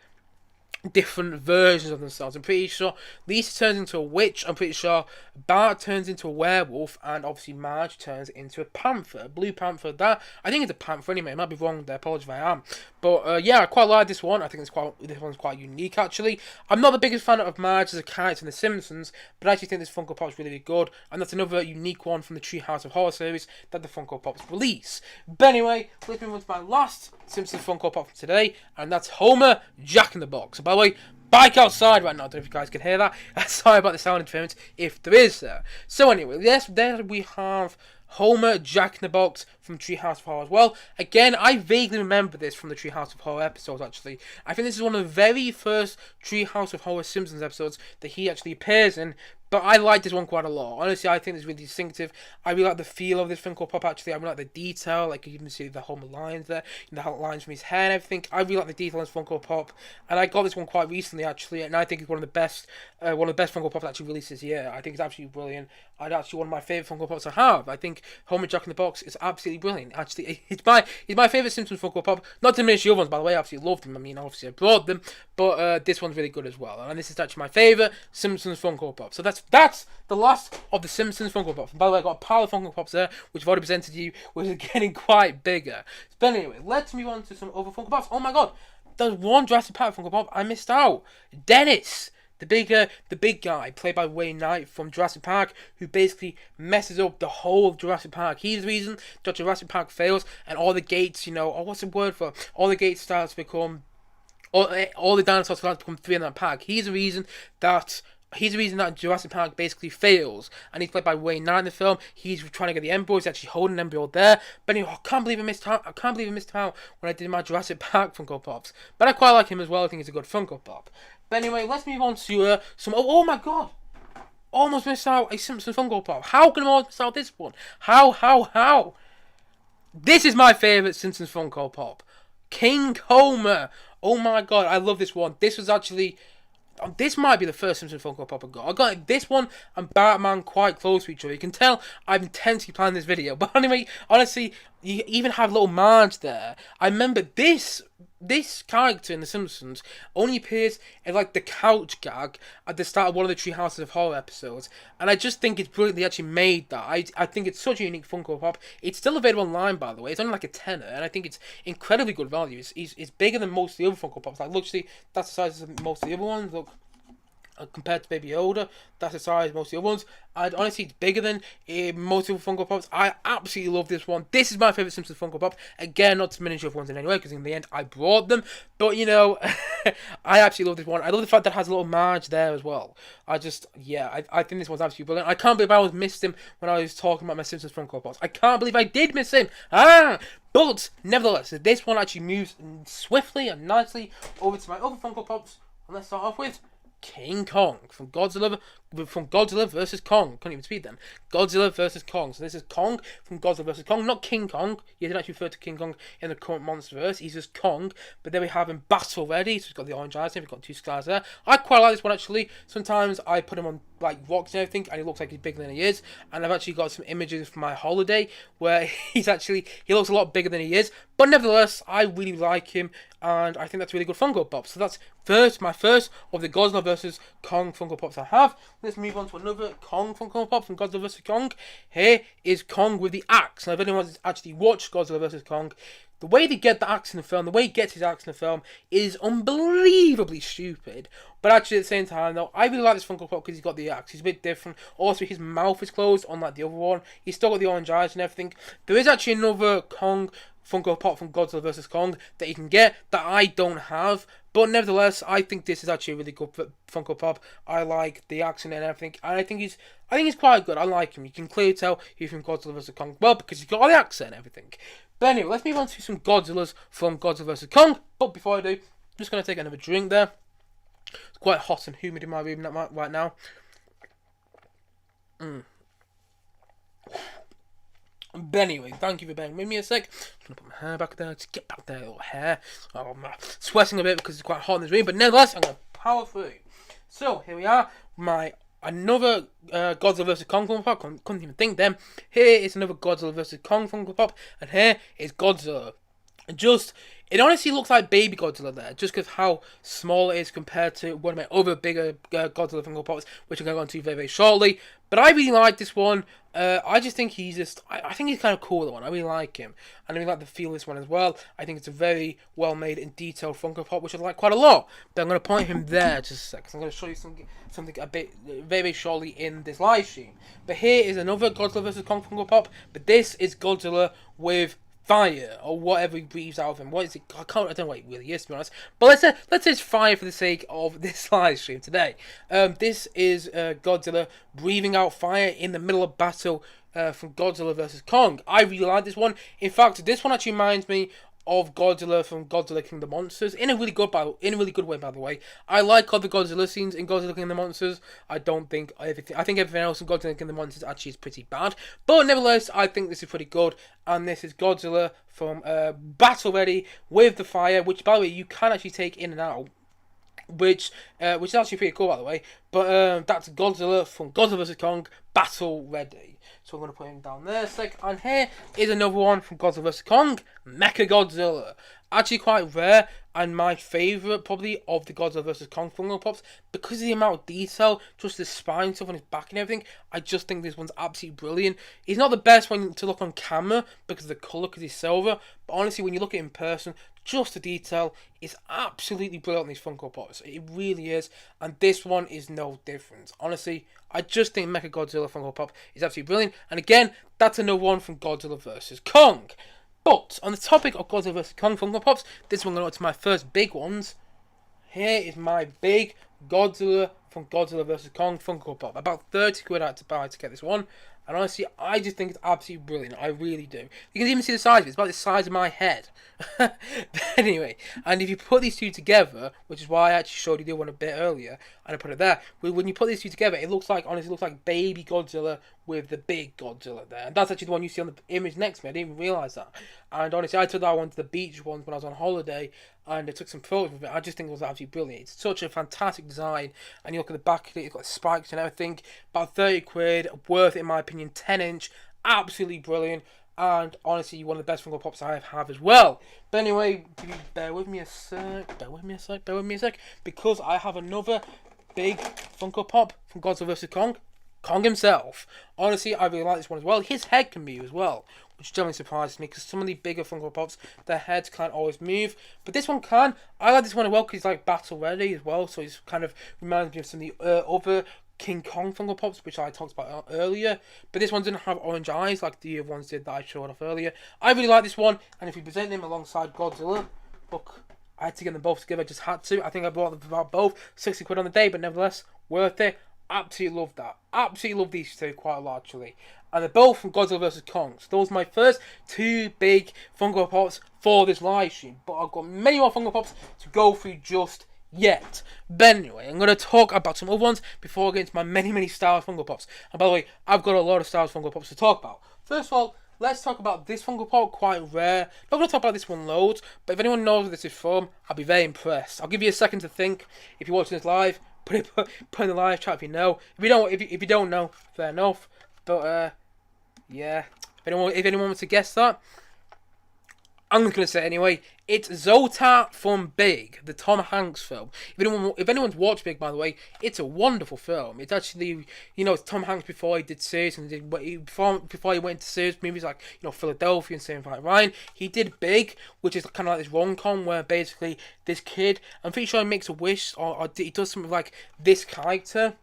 A: different versions of themselves. I'm pretty sure Lisa turns into a witch. I'm pretty sure Bart turns into a werewolf, and obviously Marge turns into a panther, a blue panther. That I think it's a panther anyway. I might be wrong there. Apologize if I am. But yeah, I quite like this one. I think this one's quite unique actually. I'm not the biggest fan of Marge as a character in The Simpsons, but I actually think this Funko Pop is really, really good, and that's another unique one from the Treehouse of Horror series that the Funko Pops release. But anyway, let's move on to my last Simpsons Funko Pop for today, and that's Homer Jack in the Box. By the way, bike outside right now. I don't know if you guys can hear that. Sorry about the sound interference if there is there. So anyway, yes, there we have Homer Jack in the Box from Treehouse of Horror as well. Again, I vaguely remember this from the Treehouse of Horror episodes actually. I think this is one of the very first Treehouse of Horror Simpsons episodes that he actually appears in. But I like this one quite a lot. Honestly, I think it's really distinctive. I really like the feel of this Funko Pop, actually. I really like the detail. Like, you can see the Homer lines there. The lines from his hair and everything. I really like the detail in this Funko Pop. And I got this one quite recently, actually. And I think it's one of the best Funko Pops actually released this year. I think it's absolutely brilliant. It's actually one of my favourite Funko Pops I have. I think Homer Jack in the Box is absolutely brilliant. Actually, he's my favourite Simpsons Funko Pop. Not to diminish the other ones, by the way. I absolutely loved them. I mean, obviously I brought them. But this one's really good as well. And this is actually my favourite Simpsons Funko Pop. So that's the last of the Simpsons Funko Pops. And by the way, I got a pile of Funko Pops there, which I've already presented to you, which is getting quite bigger. But anyway, let's move on to some other Funko Pops. Oh my god, there's one Jurassic Park Funko Pop I missed out. Dennis, the big guy, played by Wayne Knight from Jurassic Park, who basically messes up the whole of Jurassic Park. He's the reason that Jurassic Park fails, and all the gates, what's the word for? All the gates start to become, all the dinosaurs start to become free in that park. He's the reason that Jurassic Park basically fails, and he's played by Wayne Knight in the film. He's trying to get the embryo. He's actually holding an embryo there. But anyway, I can't believe I missed out. When I did my Jurassic Park Funko Pops. But I quite like him as well. I think he's a good Funko Pop. But anyway, let's move on to some. Oh my god! Almost missed out a Simpsons Funko Pop. How can I almost miss out this one? How? This is my favourite Simpsons Funko Pop. King Homer. Oh my god, I love this one. This might be the first Simpsons Funko Pop I got. I got this one and Batman quite close to each other. You can tell I'm intensely planning this video. But anyway, honestly, you even have little Marge there. I remember this character in The Simpsons only appears in like the couch gag at the start of one of the Treehouses of Horror episodes. And I just think it's brilliant they actually made that. I think it's such a unique Funko Pop. It's still available online, by the way. It's only like a tenner, and I think it's incredibly good value. It's bigger than most of the other Funko Pops. Like, look, see, that's the size of most of the other ones. Look, compared to Baby Yoda. That's the size of most of the other ones. And honestly, it's bigger than most of the Funko Pops. I absolutely love this one. This is my favourite Simpsons Funko Pop. Again, not to diminish other ones in any way, because in the end, I brought them. But, you know, I absolutely love this one. I love the fact that it has a little Marge there as well. I think this one's absolutely brilliant. I can't believe I always missed him when I was talking about my Simpsons Funko Pops. I can't believe I did miss him. But, nevertheless, this one actually moves swiftly and nicely over to my other Funko Pops. And let's start off with King Kong from Godzilla vs. Kong. Couldn't even speak then. Godzilla vs. Kong. So this is Kong from Godzilla vs. Kong, not King Kong. He didn't actually refer to King Kong in the current Monsterverse. He's just Kong. But then we have him battle ready. So he's got the orange eyes. We've got two scars there. I quite like this one actually. Sometimes I put him on like rocks and everything, and he looks like he's bigger than he is. And I've actually got some images from my holiday where he looks a lot bigger than he is. But nevertheless, I really like him, and I think that's a really good Funko Pop. So that's my first of the Godzilla vs. Kong Funko Pops I have. Let's move on to another Kong Funko Pop from Godzilla vs. Kong. Here is Kong with the axe. Now, if anyone has actually watched Godzilla vs. Kong, the way they get the axe in the film, the way he gets his axe in the film, is unbelievably stupid. But actually, at the same time, though, I really like this Funko Pop because he's got the axe. He's a bit different. Also, his mouth is closed, unlike the other one. He's still got the orange eyes and everything. There is actually another Kong Funko Pop from Godzilla vs. Kong that you can get that I don't have. But nevertheless, I think this is actually a really good Funko Pop. I like the accent and everything. And I think he's quite good. I like him. You can clearly tell he's from Godzilla vs. Kong. Well, because he's got all the accent and everything. But anyway, let's move on to some Godzillas from Godzilla vs. Kong. But before I do, I'm just going to take another drink there. It's quite hot and humid in my room right now. But anyway, thank you for bearing with me a sec. I'm going to put my hair back there. Just get back there, little hair. Oh, I'm sweating a bit because it's quite hot in this room. But nevertheless, I'm going to power through. So, here we are. Another Godzilla vs. Kong Funko Pop. Couldn't even think then. Here is another Godzilla vs. Kong Funko Pop. And here is Godzilla. It honestly looks like baby Godzilla there, just because how small it is compared to one of my other bigger Godzilla Funko Pops, which I'm going to go on to very, very shortly. But I really like this one. I just think I think he's kind of cool, the one. I really like him. And I really like the feel of this one as well. I think it's a very well made and detailed Funko Pop, which I like quite a lot. But I'm going to point him there just a sec, 'cause I'm going to show you something a bit very, very shortly in this live stream. But here is another Godzilla vs. Kong Funko Pop. But this is Godzilla with fire, or whatever he breathes out of him. What is it? I don't know what it really is, to be honest. But let's say it's fire for the sake of this live stream today. This is Godzilla breathing out fire in the middle of battle from Godzilla vs. Kong. I really like this one. In fact, this one actually reminds me of Godzilla from Godzilla King of the Monsters in a really good way, by the way. I like all the Godzilla scenes in Godzilla King of the Monsters. I think everything else in Godzilla King of the Monsters actually is pretty bad, but nevertheless, I think this is pretty good. And this is Godzilla from Battle Ready with the fire, which, by the way, you can actually take in and out, which is actually pretty cool, by the way. But that's Godzilla from Godzilla vs. Kong Battle Ready. So I'm going to put him down there a sec. And here is another one from Godzilla vs. Kong, Mechagodzilla. Actually quite rare, and my favourite probably of the Godzilla vs. Kong Funko Pops, because of the amount of detail, just the spine stuff on his back and everything. I just think this one's absolutely brilliant. He's not the best one to look on camera because of the colour, because he's silver, but honestly, when you look at him in person, just the detail is absolutely brilliant in these Funko Pops. It really is, and this one is no different. Honestly, I just think Mechagodzilla Funko Pop is absolutely brilliant. And again, that's another one from Godzilla vs. Kong. But on the topic of Godzilla vs. Kong Funko Pops, this one going to my first big ones. Here is my big Godzilla from Godzilla vs. Kong Funko Pop. About 30 quid I had to buy to get this one. And honestly, I just think it's absolutely brilliant. I really do. You can even see the size of it. It's about the size of my head. But anyway, and if you put these two together, which is why I actually showed you the one a bit earlier, and I put it there, when you put these two together, it looks like, honestly, it looks like baby Godzilla with the big Godzilla there. And that's actually the one you see on the image next to me. I didn't even realise that. And honestly, I took that one to the beach once when I was on holiday, and I took some photos of it. I just think it was absolutely brilliant. It's such a fantastic design, and you look at the back of it, it's got spikes and everything. About 30 quid, worth it in my opinion, 10-inch, absolutely brilliant, and honestly, one of the best Funko Pops I have as well. But anyway, bear with me a sec, because I have another big Funko Pop from Godzilla vs. Kong. Kong himself. Honestly, I really like this one as well. His head can move as well, which generally surprises me because some of the bigger Funko Pops, their heads can't always move. But this one can. I like this one as well because he's like battle ready as well. So he's kind of reminds me of some of the other King Kong Funko Pops, which I talked about earlier. But this one didn't have orange eyes like the other ones did that I showed off earlier. I really like this one. And if you present him alongside Godzilla, look, I had to get them both together. I just had to. I think I bought them for about both 60 quid on the day, but nevertheless, worth it. Absolutely love that. Absolutely love these two quite a lot, actually. And they're both from Godzilla vs. Kong. So those are my first two big Funko Pops for this live stream. But I've got many more Funko Pops to go through just yet. But anyway, I'm going to talk about some other ones before I get into my many Star Wars Funko Pops. And by the way, I've got a lot of Star Wars Funko Pops to talk about. First of all, let's talk about this Funko Pop, quite rare. Not going to talk about this one loads, but if anyone knows where this is from, I'll be very impressed. I'll give you a second to think. If you're watching this live, put in the live chat if you know. If you don't know, fair enough. But yeah, if anyone wants to guess that, I'm just gonna say it anyway. It's Zoltar from Big, the Tom Hanks film. If anyone's watched Big, by the way, it's a wonderful film. It's actually, it's Tom Hanks before he did series and before he went to series movies like Philadelphia and Saving Private Ryan. He did Big, which is kind of like this rom-com where basically this kid, I'm pretty sure he makes a wish or he does something like this character.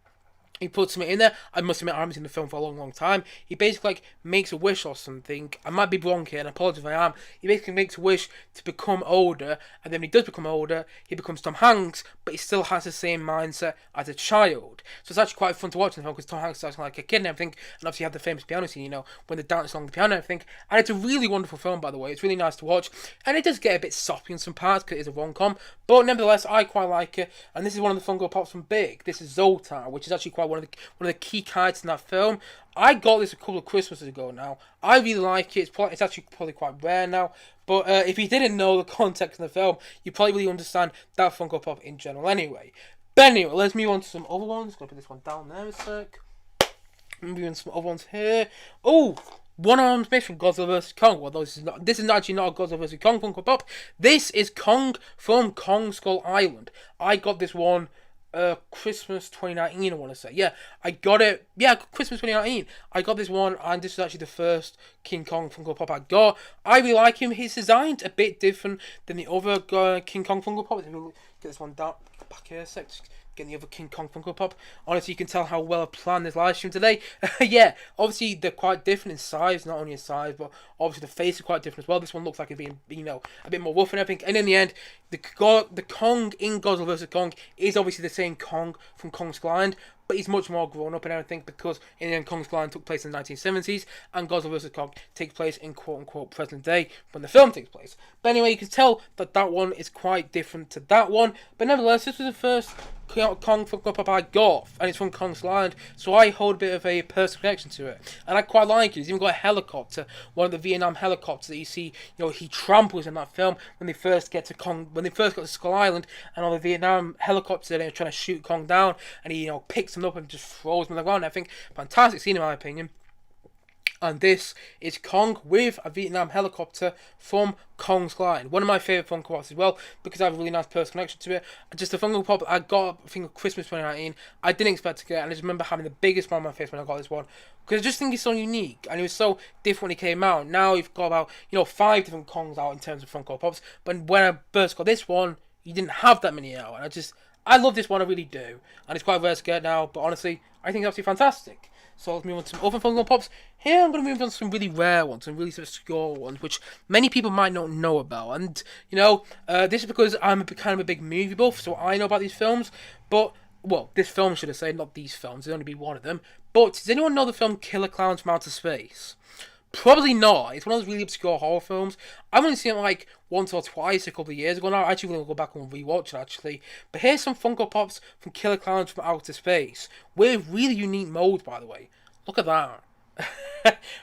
A: He puts something in there. I must admit, I haven't seen the film for a long time. He basically makes a wish or something. I might be wrong here, and I apologize if I am. He basically makes a wish to become older, and then when he does become older, he becomes Tom Hanks, but he still has the same mindset as a child. So it's actually quite fun to watch in the film because Tom Hanks starts like a kid and everything, and obviously you have the famous piano scene, when they're dancing along the piano and everything. And it's a really wonderful film, by the way. It's really nice to watch, and it does get a bit soppy in some parts because it is a rom-com, but nevertheless, I quite like it. And this is one of the Funko Pops from Big. This is Zoltar, which is actually quite one of the key characters in that film. I got this a couple of Christmases ago now. I really like it. It's actually probably quite rare now. But if you didn't know the context of the film, you probably really understand that Funko Pop in general anyway. But anyway, let's move on to some other ones. Gonna put this one down there a sec. Moving on to some other ones here. Oh! One armed Smith from Godzilla vs. Kong. Well, this is actually not a Godzilla vs. Kong Funko Pop. This is Kong from Kong Skull Island. I got this one Christmas 2019, I want to say. Yeah, I got it. Yeah, Christmas 2019. I got this one, and this is actually the first King Kong Funko Pop I got. I really like him. His design's a bit different than the other King Kong Funko Pop. Let me get this one down back here a sec. Getting the other King Kong Funko Pop. Honestly, you can tell how well I planned this live stream today. Yeah, obviously they're quite different in size, not only in size, but obviously the face is quite different as well. This one looks like it's being, a bit more rough and everything. And in the end, the Kong in Godzilla vs. Kong is obviously the same Kong from Kong Skull Island, but he's much more grown up and everything because in the end, Kong Skull Island took place in the 1970s, and Godzilla vs. Kong takes place in quote-unquote present day when the film takes place. But anyway, you can tell that one is quite different to that one. But nevertheless, this was the first Kong Funko Pop I got, and it's from Kong Skull Island, so I hold a bit of a personal connection to it, and I quite like it. It's even got a helicopter, one of the Vietnam helicopters that you see, he tramples in that film when they first get to Skull Island, and all the Vietnam helicopters are trying to shoot Kong down, and he picks them up and just throws them on the ground. I think fantastic scene in my opinion. And this is Kong with a Vietnam helicopter from Kong Skull Island. One of my favourite Funko Pops as well, because I have a really nice personal connection to it. Just a Funko Pop I got, I think, Christmas 2019. I didn't expect to get it, and I just remember having the biggest smile on my face when I got this one. Because I just think it's so unique, and it was so different when it came out. Now you've got about, 5 different Kongs out in terms of Funko Pops. But when I first got this one, you didn't have that many out. And I love this one, I really do. And it's quite rare to get now, but honestly, I think it's absolutely fantastic. So let's move on to some other Funko Pops. Here I'm going to move on to some really rare ones, some really obscure ones, which many people might not know about. And, this is because I'm kind of a big movie buff, so I know about these films. But, well, this film should have said, not these films, there'd only be one of them. But does anyone know the film Killer Clowns from Outer Space? Probably not. It's one of those really obscure horror films. I've only seen it like once or twice a couple of years ago now. I actually going to go back and rewatch it actually. But here's some Funko Pops from Killer Clowns from Outer Space with really unique molds, by the way. Look at that.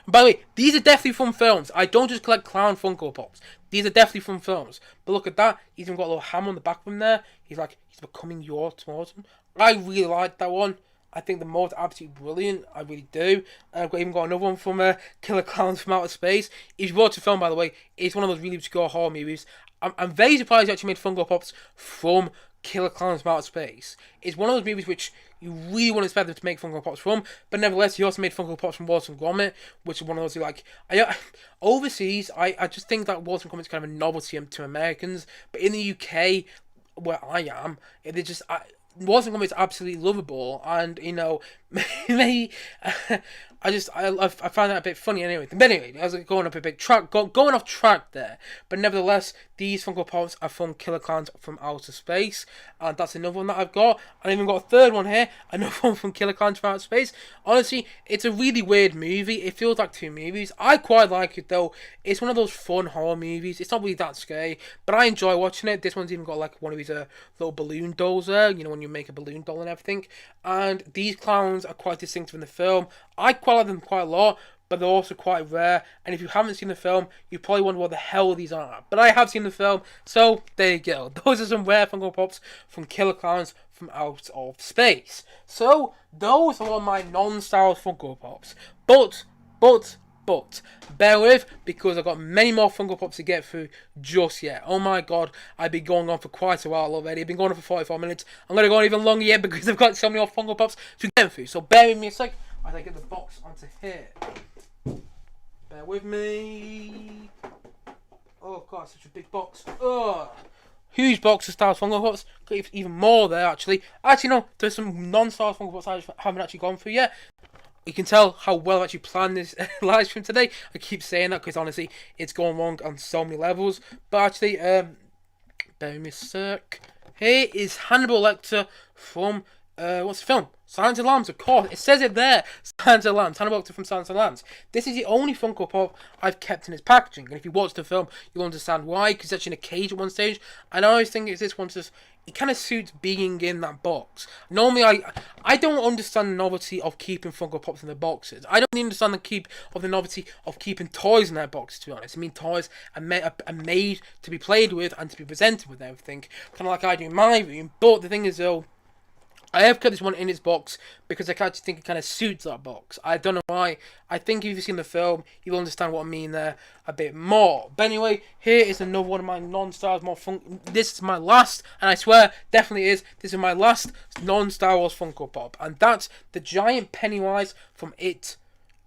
A: By the way, these are definitely from films. I don't just collect clown Funko Pops. These are definitely from films. But look at that. He's even got a little hammer on the back of him there. He's becoming your towards him. I really like that one. I think the mold's absolutely brilliant. I really do. And I've even got another one from Killer Clowns from Outer Space. If you watch the film, by the way, it's one of those really obscure horror movies. I'm very surprised you actually made Funko Pops from Killer Clowns from Outer Space is one of those movies which you really wouldn't expect them to make Funko Pops from, but nevertheless, he also made Funko Pops from Wallace and Gromit, which is one of those who like. Overseas, I just think that Wallace and Gromit is kind of a novelty to Americans, but in the UK, where I am, they just. Wallace and Gromit is absolutely lovable, and you know, maybe I find that a bit funny anyway. But anyway, I was going up a bit going off track there. But nevertheless, these Funko Pops are from Killer Clowns from Outer Space, and that's another one that I've got. I even got a third one here, another one from Killer Clowns from Outer Space. Honestly, it's a really weird movie. It feels like two movies. I quite like it though. It's one of those fun horror movies. It's not really that scary, but I enjoy watching it. This one's even got like one of these little balloon dolls there. You know when you make a balloon doll and everything. And these clowns are quite distinctive in the film. I quite like them quite a lot, but they're also quite rare. And if you haven't seen the film, you probably wonder what the hell these are. But I have seen the film, so there you go. Those are some rare Funko Pops from Killer Clowns from Out of Space. So those are all my non-Star Wars Funko Pops. But bear with, because I've got many more Funko Pops to get through just yet. Oh my god, I've been going on for quite a while already. I've been going on for 44 minutes. I'm going to go on even longer yet because I've got so many more Funko Pops to get through. So bear with me a sec as I get the box onto here. Bear with me. Oh god, such a big box. Oh, huge box of Star Wars Funko Pops. Got even more there actually. Actually no, there's some non-Star Wars Funko Pops I haven't actually gone through yet. You can tell how well I've actually planned this live stream today. I keep saying that because honestly, it's going wrong on so many levels. But actually, bear with me a sec. Here is Hannibal Lecter from, what's the film? Silence of the Lambs, of course. It says it there. Silence of the Lambs. Hannibal Lecter from Silence of the Lambs. This is the only Funko Pop I've kept in its packaging. And if you watch the film, you'll understand why. Because it's actually in a cage at one stage. And I always think it's this one just... It kind of suits being in that box. Normally, I don't understand the novelty of keeping Funko Pops in the boxes. I don't even understand the novelty of keeping toys in their boxes, to be honest. I mean, toys are made to be played with and to be presented with and everything. Kind of like I do in my room. But the thing is, though, I have kept this one in its box because I actually think it kind of suits that box. I don't know why. I think if you've seen the film, you'll understand what I mean there a bit more. But anyway, here is another one of my non-Star Wars This is my last, and I swear, definitely is. This is my last non-Star Wars Funko Pop, and that's the giant Pennywise from It.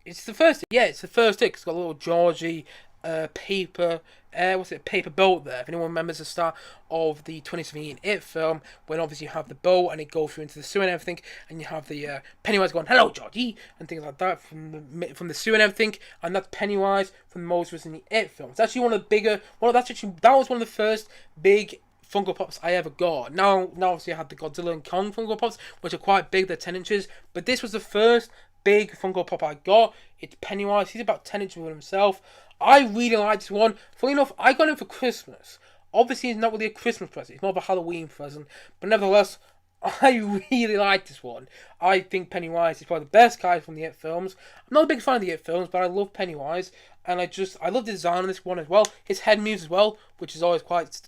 A: It's the first. Yeah, it's the first It. It's got a little Georgie paper. Paper boat there. If anyone remembers the start of the 2017 It film, when obviously you have the boat and it goes through into the sewer and everything, and you have the Pennywise going, "Hello, Georgie," and things like that from the sewer and everything, and that's Pennywise from the most recent It film. It's actually one of the bigger. That was one of the first big Funko Pops I ever got. Now obviously I have the Godzilla and Kong Funko Pops, which are quite big. They're 10 inches, but this was the first big Funko Pop I got. It's Pennywise. He's about 10 inches with himself. I really like this one. Funny enough, I got him for Christmas. Obviously, it's not really a Christmas present. It's more of a Halloween present. But nevertheless, I really like this one. I think Pennywise is probably the best guy from the It films. I'm not a big fan of the It films, but I love Pennywise. And I love the design on this one as well. His head moves as well, which is always quite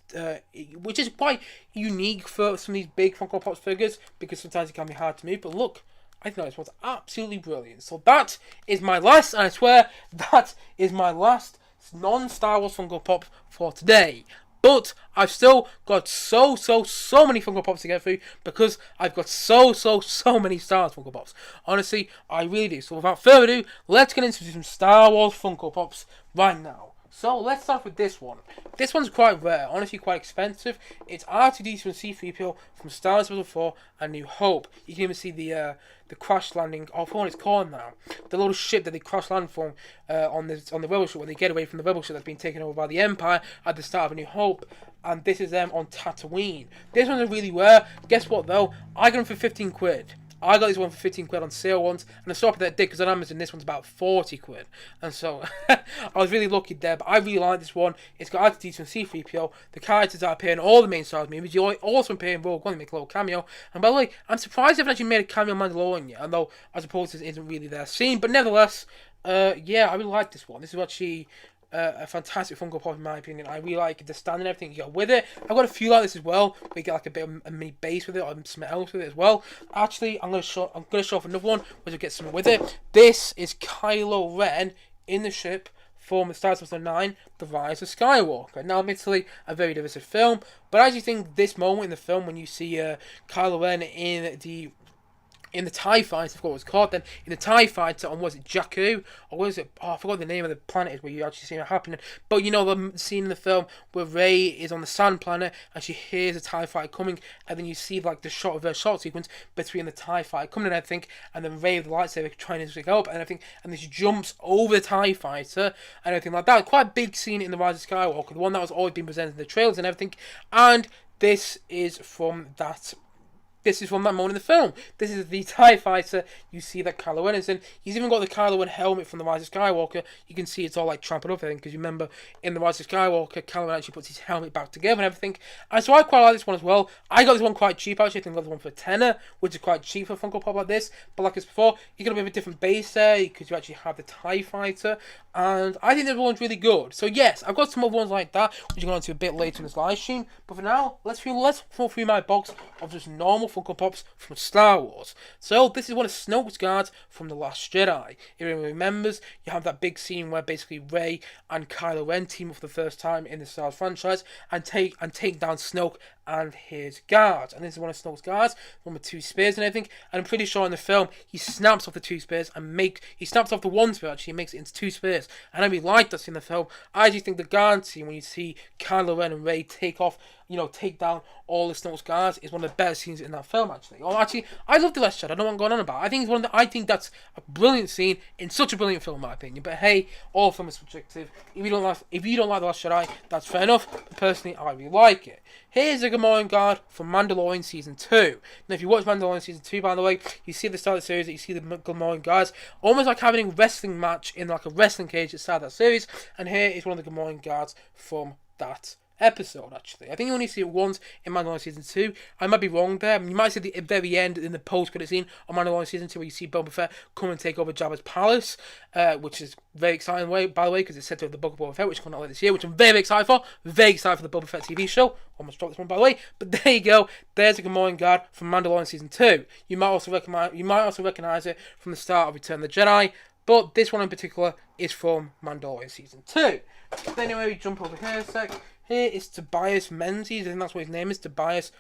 A: unique for some of these big Funko Pops figures, because sometimes it can be hard to move. But look, I think this one's absolutely brilliant. So that is my last, and I swear, that is my last non-Star Wars Funko Pop for today. But I've still got so many Funko Pops to get through, because I've got so many Star Wars Funko Pops. Honestly, I really do. So without further ado, let's get into some Star Wars Funko Pops right now. So let's start with this one. This one's quite rare, honestly quite expensive. It's R2-D2 and C-3PO from Star Wars Episode 4 and New Hope. You can even see the crash landing, I forgot what it's called now. The little ship that they crash land from on the Rebel ship, when they get away from the Rebel ship that's been taken over by the Empire at the start of A New Hope. And this is them on Tatooine. This one's really rare. Guess what though? I got them for 15 quid. I got this one for 15 quid on sale once, and I saw it that did, because on Amazon this one's about 40 quid. And so, I was really lucky there, but I really like this one. It's got R2-D2 and C-3PO. The characters that appear in all the main Star Wars movies. You also appear in Rogue One, they make a little cameo. And by the way, I'm surprised they haven't actually made a cameo on Mandalorian yet, although I suppose this isn't really their scene. But nevertheless, yeah, I really like this one. This is actually a fantastic Funko Pop in my opinion. I really like the stand and everything you got with it. I've got a few like this as well. We get like a bit of a mini base with it, or something else with it as well. Actually, I'm gonna show off another one, which will get some with it. This is Kylo Ren in the ship from the start of 2009, The Rise of Skywalker. Now, admittedly, a very divisive film, but I actually think this moment in the film when you see Kylo Ren in the TIE Fighter, I forgot what it was called then, in the TIE Fighter on, was it Jakku? Or was it, I forgot the name of the planet is where you actually see it happening. But you know the scene in the film where Rey is on the sand planet and she hears a TIE Fighter coming, and then you see like the shot of her shot sequence between the TIE Fighter coming in, I think, and then Rey with the lightsaber trying to go up and everything, and then she jumps over the TIE Fighter and everything like that. Quite a big scene in The Rise of Skywalker, the one that was always being presented in the trailers and everything, and this is from that moment in the film. This is the TIE Fighter. You see that Kylo Ren is in. He's even got the Kylo Ren helmet from The Rise of Skywalker. You can see it's all like trampled up, I think, because you remember in The Rise of Skywalker, Kylo Ren actually puts his helmet back together and everything. And so I quite like this one as well. I got this one quite cheap, actually. I think I got this one for a tenner, which is quite cheap for a Funko Pop like this. But like I said before, you got a bit of a different base there, because you actually have the TIE Fighter. And I think this one's really good. So yes, I've got some other ones like that, which I'm going to a bit later in this live stream. But for now, let's go through my box of just normal Funko Pops from Star Wars. So this is one of Snoke's guards from The Last Jedi. If anyone remembers, you have that big scene where basically Rey and Kylo Ren team up for the first time in the Star Wars franchise and take down Snoke and his guards. And this is one of Snoke's guards, one with two spears and everything. And I'm pretty sure in the film he snaps off the two spears and he snaps off the one spear actually and makes it into two spears. And I really like that scene in the film. I actually think the guard scene when you see Kylo Ren and Rey take down all the Snoke's guards is one of the better scenes in that film actually. Or actually, I love The Last Jedi. I don't know what I'm going on about. I think that's a brilliant scene in such a brilliant film in my opinion. But hey, all film is subjective. If you don't like The Last Jedi, that's fair enough. But personally, I really like it. Here's a Gamorrean guard from Mandalorian Season 2. Now, if you watch Mandalorian Season 2, by the way, you see at the start of the series that you see the Gamorrean guards almost like having a wrestling match in like a wrestling cage at the start of that series. And here is one of the Gamorrean guards from that episode actually. I think you only see it once in Mandalorian Season 2. I might be wrong there. You might see the very end in the post-credit scene on Mandalorian Season 2 where you see Boba Fett come and take over Jabba's palace, which is very exciting by the way, because it's set to the Book of Boba Fett, which is coming out later this year, which I'm very excited for. Very excited for the Boba Fett TV show. Almost dropped this one by the way, but there you go. There's a Gamorrean guard from Mandalorian Season 2. You might also recognize it from the start of Return of the Jedi, but this one in particular is from Mandalorian Season 2. But anyway, we jump over here a sec. Here is Tobias Menzies. I think that's what his name is. Tobias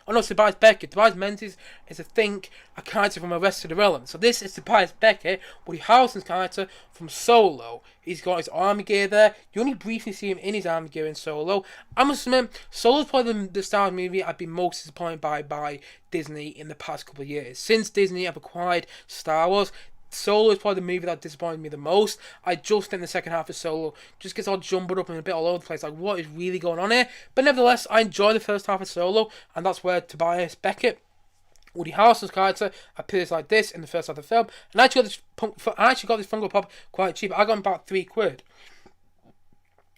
A: Beckett. Tobias Menzies is, I think, a character from Arrested Development. So this is Tobias Beckett, Woody Harrelson's character from Solo. He's got his army gear there. You only briefly see him in his army gear in Solo. I must admit, Solo's probably the Star Wars movie I've been most disappointed by Disney in the past couple of years. Since Disney have acquired Star Wars, Solo is probably the movie that disappointed me the most. I just think the second half of Solo just gets all jumbled up and a bit all over the place. Like, what is really going on here? But nevertheless, I enjoy the first half of Solo, and that's where Tobias Beckett, Woody Harrelson's character, appears like this in the first half of the film. And I actually got this Funko Pop quite cheap. I got him about £3.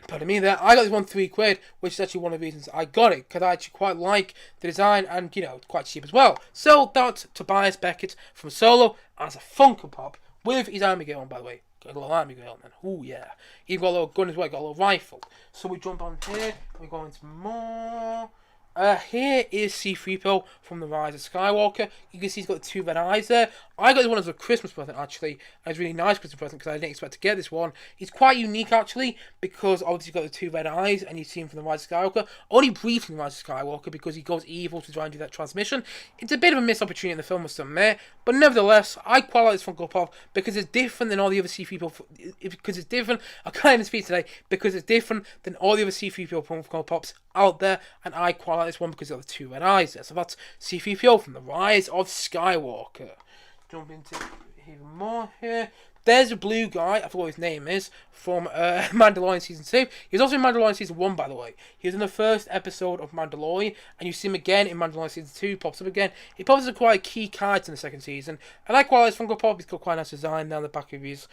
A: Pardon me there. I got this one £3, which is actually one of the reasons I got it, because I actually quite like the design and, it's quite cheap as well. So that's Tobias Beckett from Solo as a Funko Pop with his army gear on, by the way. Got a little army gear on then. Ooh, yeah. He's got a little gun as well, got a little rifle. So we jump on here, we go into more. Here is C-3PO from The Rise of Skywalker. You can see he's got the two red eyes there. I got this one as a Christmas present, actually. It was a really nice Christmas present because I didn't expect to get this one. It's quite unique, actually, because obviously you've got the two red eyes and you see him from The Rise of Skywalker. Only briefly in The Rise of Skywalker because he goes evil to try and do that transmission. It's a bit of a missed opportunity in the film, must admit. But nevertheless, I quite like this Funko Pop because it's different than all the other C-3PO. Because it's different. I can't even speak today because it's different than all the other C-3PO Funko Pops out there, and I quite like this one because of the two red eyes there. So that's C-3PO from The Rise of Skywalker. Jump into even more here. There's a blue guy, I forgot what his name is, from Mandalorian Season 2. He was also in Mandalorian Season 1, by the way. He was in the first episode of Mandalorian, and you see him again in Mandalorian Season 2, pops up again. He pops up quite a key character in the second season, and I quite like this Funko Pop. He's got quite a nice design down the back of his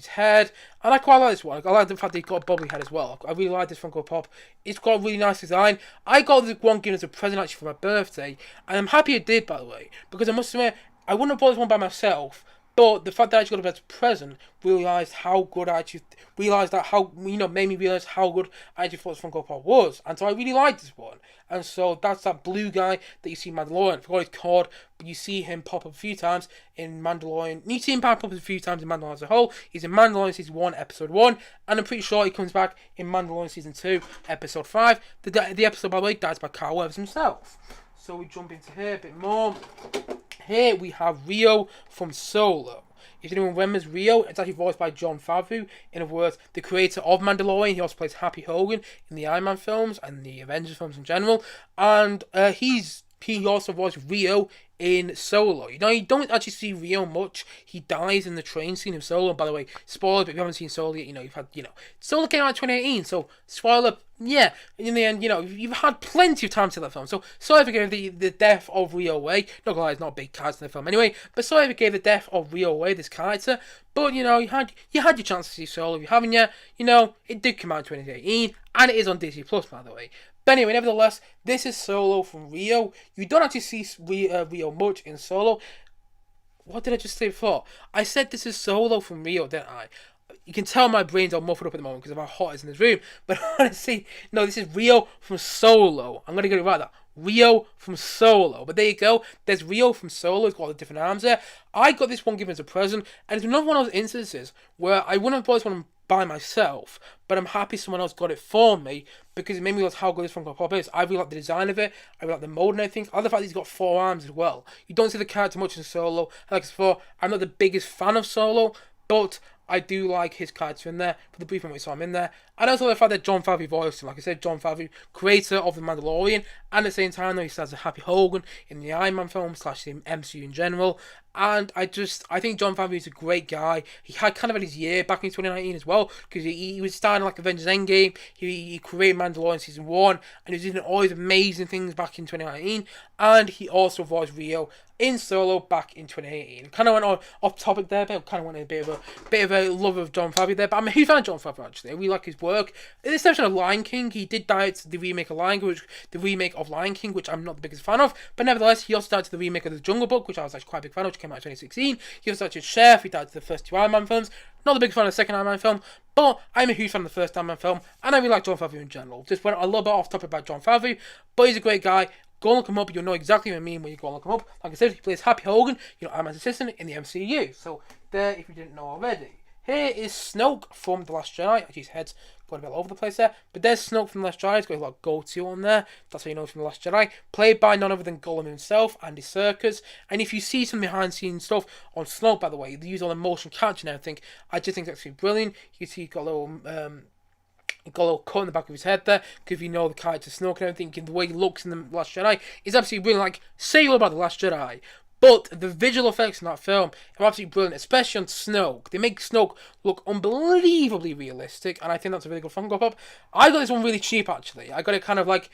A: head, and I quite like this one. I like the fact that he's got a bubbly head as well. I really like this Funko Pop. It's got a really nice design. I got this one given as a present actually for my birthday, and I'm happy it did, by the way, because I must admit, I wouldn't have bought this one by myself, But the fact that I actually got a better present, realised how good I actually realised that how made me realise how good I actually thought this Funko Pop was, and so I really liked this one. And so that's that blue guy that you see in Mandalorian. I forgot his card, but you see him pop up a few times in Mandalorian. You see him pop up a few times in Mandalorian as a whole. He's in Mandalorian Season 1, Episode 1, and I'm pretty sure he comes back in Mandalorian Season 2, Episode 5. The episode, by the way, dies by Carl Weathers himself. So we jump into here a bit more. Here we have Rio from Solo. If anyone remembers Rio, it's actually voiced by Jon Favreau. In other words, the creator of Mandalorian. He also plays Happy Hogan in the Iron Man films and the Avengers films in general. And he also voiced Rio in Solo. You don't actually see Rio much. He dies in the train scene of Solo. By the way, spoiler, but if you haven't seen Solo yet, you've had, Solo came out in 2018, so spoiler, yeah, in the end, you've had plenty of time to see that film. So sorry if I gave the death of Rio away. Not gonna lie, it's not a big character in the film anyway, but sorry if I gave the death of Rio away, this character. But, you had your chance to see Solo. If you haven't yet, it did come out in 2018, and it is on Disney Plus, by the way. But anyway, nevertheless, this is Solo from Rio. You don't actually see Rio much in Solo. What did I just say before? I said this is Solo from Rio, didn't I? You can tell my brain's all muffled up at the moment because of how hot it is in this room. But honestly, no, this is Rio from Solo. I'm going to get it right there. Rio from Solo. But there you go. There's Rio from Solo. It's got all the different arms there. I got this one given as a present. And it's another one of those instances where I wouldn't have bought this one by myself, but I'm happy someone else got it for me because it made me realize how good this Funko Pop is. I really like the design of it. I really like the mold and everything. I like the fact that he's got 4 arms as well. You don't see the character much in Solo. Like before, I'm not the biggest fan of Solo, but I do like his character in there for the brief moment we saw him in there. And also the fact that Jon Favreau voiced him. Like I said, Jon Favreau, creator of The Mandalorian, and at the same time, though, he stars as Happy Hogan in the Iron Man film / the MCU in general. And I think Jon Favreau is a great guy. He had kind of had his year back in 2019 as well, because he was starting like Avengers Endgame. He created Mandalorian Season 1, and he was doing all these amazing things back in 2019. And he also voiced Rio in Solo back in 2018. Kind of went off topic there, but kind of went in a bit of a love of Jon Favreau there. But I'm a huge fan of Jon Favreau, actually. I really like his work. In the exception of Lion King, he did direct the remake of Lion King, which I'm not the biggest fan of. But nevertheless, he also directed the remake of The Jungle Book, which I was actually quite a big fan of, which came out in 2016. He also directed Chef. He directed the first 2 Iron Man films. Not the biggest fan of the second Iron Man film, but I'm a huge fan of the first Iron Man film, and I really like Jon Favreau in general. Just went a little bit off topic about Jon Favreau, but he's a great guy. Go and look him up. You'll know exactly what I mean when you go and look him up. Like I said, he plays Happy Hogan, Iron Man's assistant in the MCU. So there, if you didn't know already. Here is Snoke from The Last Jedi. Actually, his head's going a bit all over the place there. But there's Snoke from The Last Jedi. He's got a lot of goatee on there. That's how you know he's from The Last Jedi. Played by none other than Gollum himself, Andy Serkis. And if you see some behind-the-scenes stuff on Snoke, by the way, they use all the motion capture and everything. I just think it's actually brilliant. You can see he's got a little cut in the back of his head there, because you know the character Snoke and everything, the way he looks in The Last Jedi is absolutely brilliant. Like, say all about The Last Jedi, but the visual effects in that film are absolutely brilliant, especially on Snoke. They make Snoke look unbelievably realistic, and I think that's a really good Funko Pop. I got this one really cheap, actually. I got it kind of like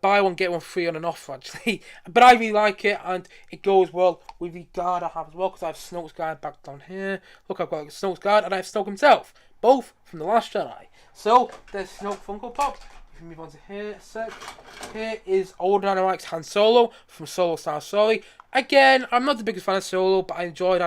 A: buy one, get one free on an offer, actually. But I really like it, and it goes well with the guard I have as well, because I have Snoke's guard back down here. Look, I've got Snoke's guard, and I have Snoke himself, both from The Last Jedi. So, there's Snoke Funko Pop. If we move on to here a sec. Here is Old Dynamite's Han Solo from Solo Star Story. Again, I'm not the biggest fan of Solo, but I enjoyed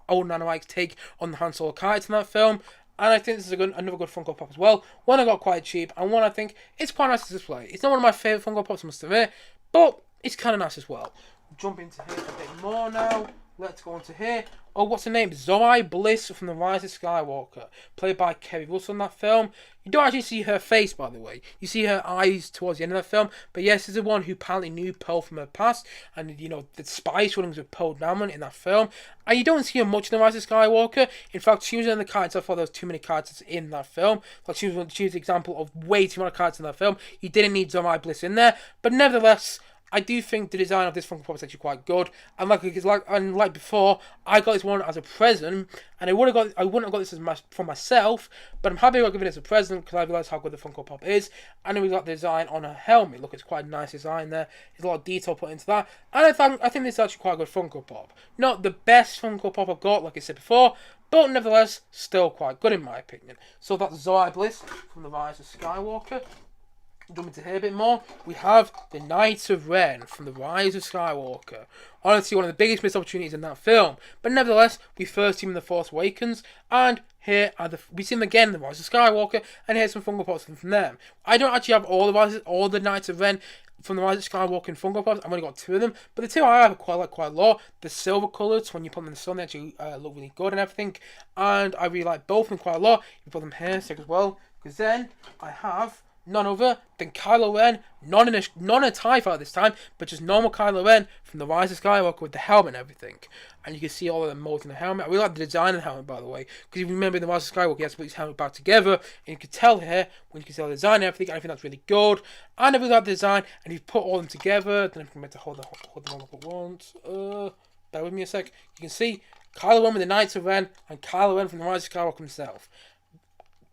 A: Old Dynamite's take on the Han Solo character in that film. And I think this is another good Funko Pop as well. One I got quite cheap, and one I think it's quite nice to display. It's not one of my favourite Funko Pops, I must admit, but it's kind of nice as well. Jump into here a bit more now. Let's go into here. Oh, what's her name? Zoe Bliss from The Rise of Skywalker, played by Kerry Russell in that film. You don't actually see her face, by the way. You see her eyes towards the end of that film. But yes, this is the one who apparently knew Poe from her past, and the spice runnings with Poe Dameron in that film. And you don't see her much in The Rise of Skywalker. In fact, she was in the character. I thought there was too many characters in that film. Like she was an example of way too many characters in that film. You didn't need Zoe Bliss in there, but nevertheless, I do think the design of this Funko Pop is actually quite good. And like before, I got this one as a present, and I wouldn't have got this for myself, but I'm happy about giving it as a present because I realised how good the Funko Pop is. And then we got the design on her helmet. Look, it's quite a nice design there. There's a lot of detail put into that, and I think this is actually quite a good Funko Pop. Not the best Funko Pop I've got, like I said before, but nevertheless, still quite good in my opinion. So that's Zoe Bliss from The Rise of Skywalker. jumping to hear a bit more, we have the Knights of Ren from The Rise of Skywalker. Honestly, one of the biggest missed opportunities in that film. But nevertheless, we first see him in The Force Awakens, and here are we see him again in The Rise of Skywalker, and here's some Funko Pops from them. I don't actually have all the Knights of Ren from The Rise of Skywalker and Funko Pops. I've only got 2 of them, but the 2 I have quite a lot. The silver colours, when you put them in the sun, they actually look really good and everything. And I really like both of them quite a lot. You put them here, sick as well. Because then I have none other than Kylo Ren, not in a TIE fighter this time, but just normal Kylo Ren from The Rise of Skywalker with the helmet and everything. And you can see all of the molds in the helmet. I really like the design of the helmet, by the way, because if you remember in The Rise of Skywalker, he has to put his helmet back together, and you can tell here, when you can see all the design and everything, I think that's really good. And I really like the design, and if you put all of them together, then I'm going to hold them all up at once. Bear with me a sec. You can see Kylo Ren with the Knights of Ren, and Kylo Ren from The Rise of Skywalker himself.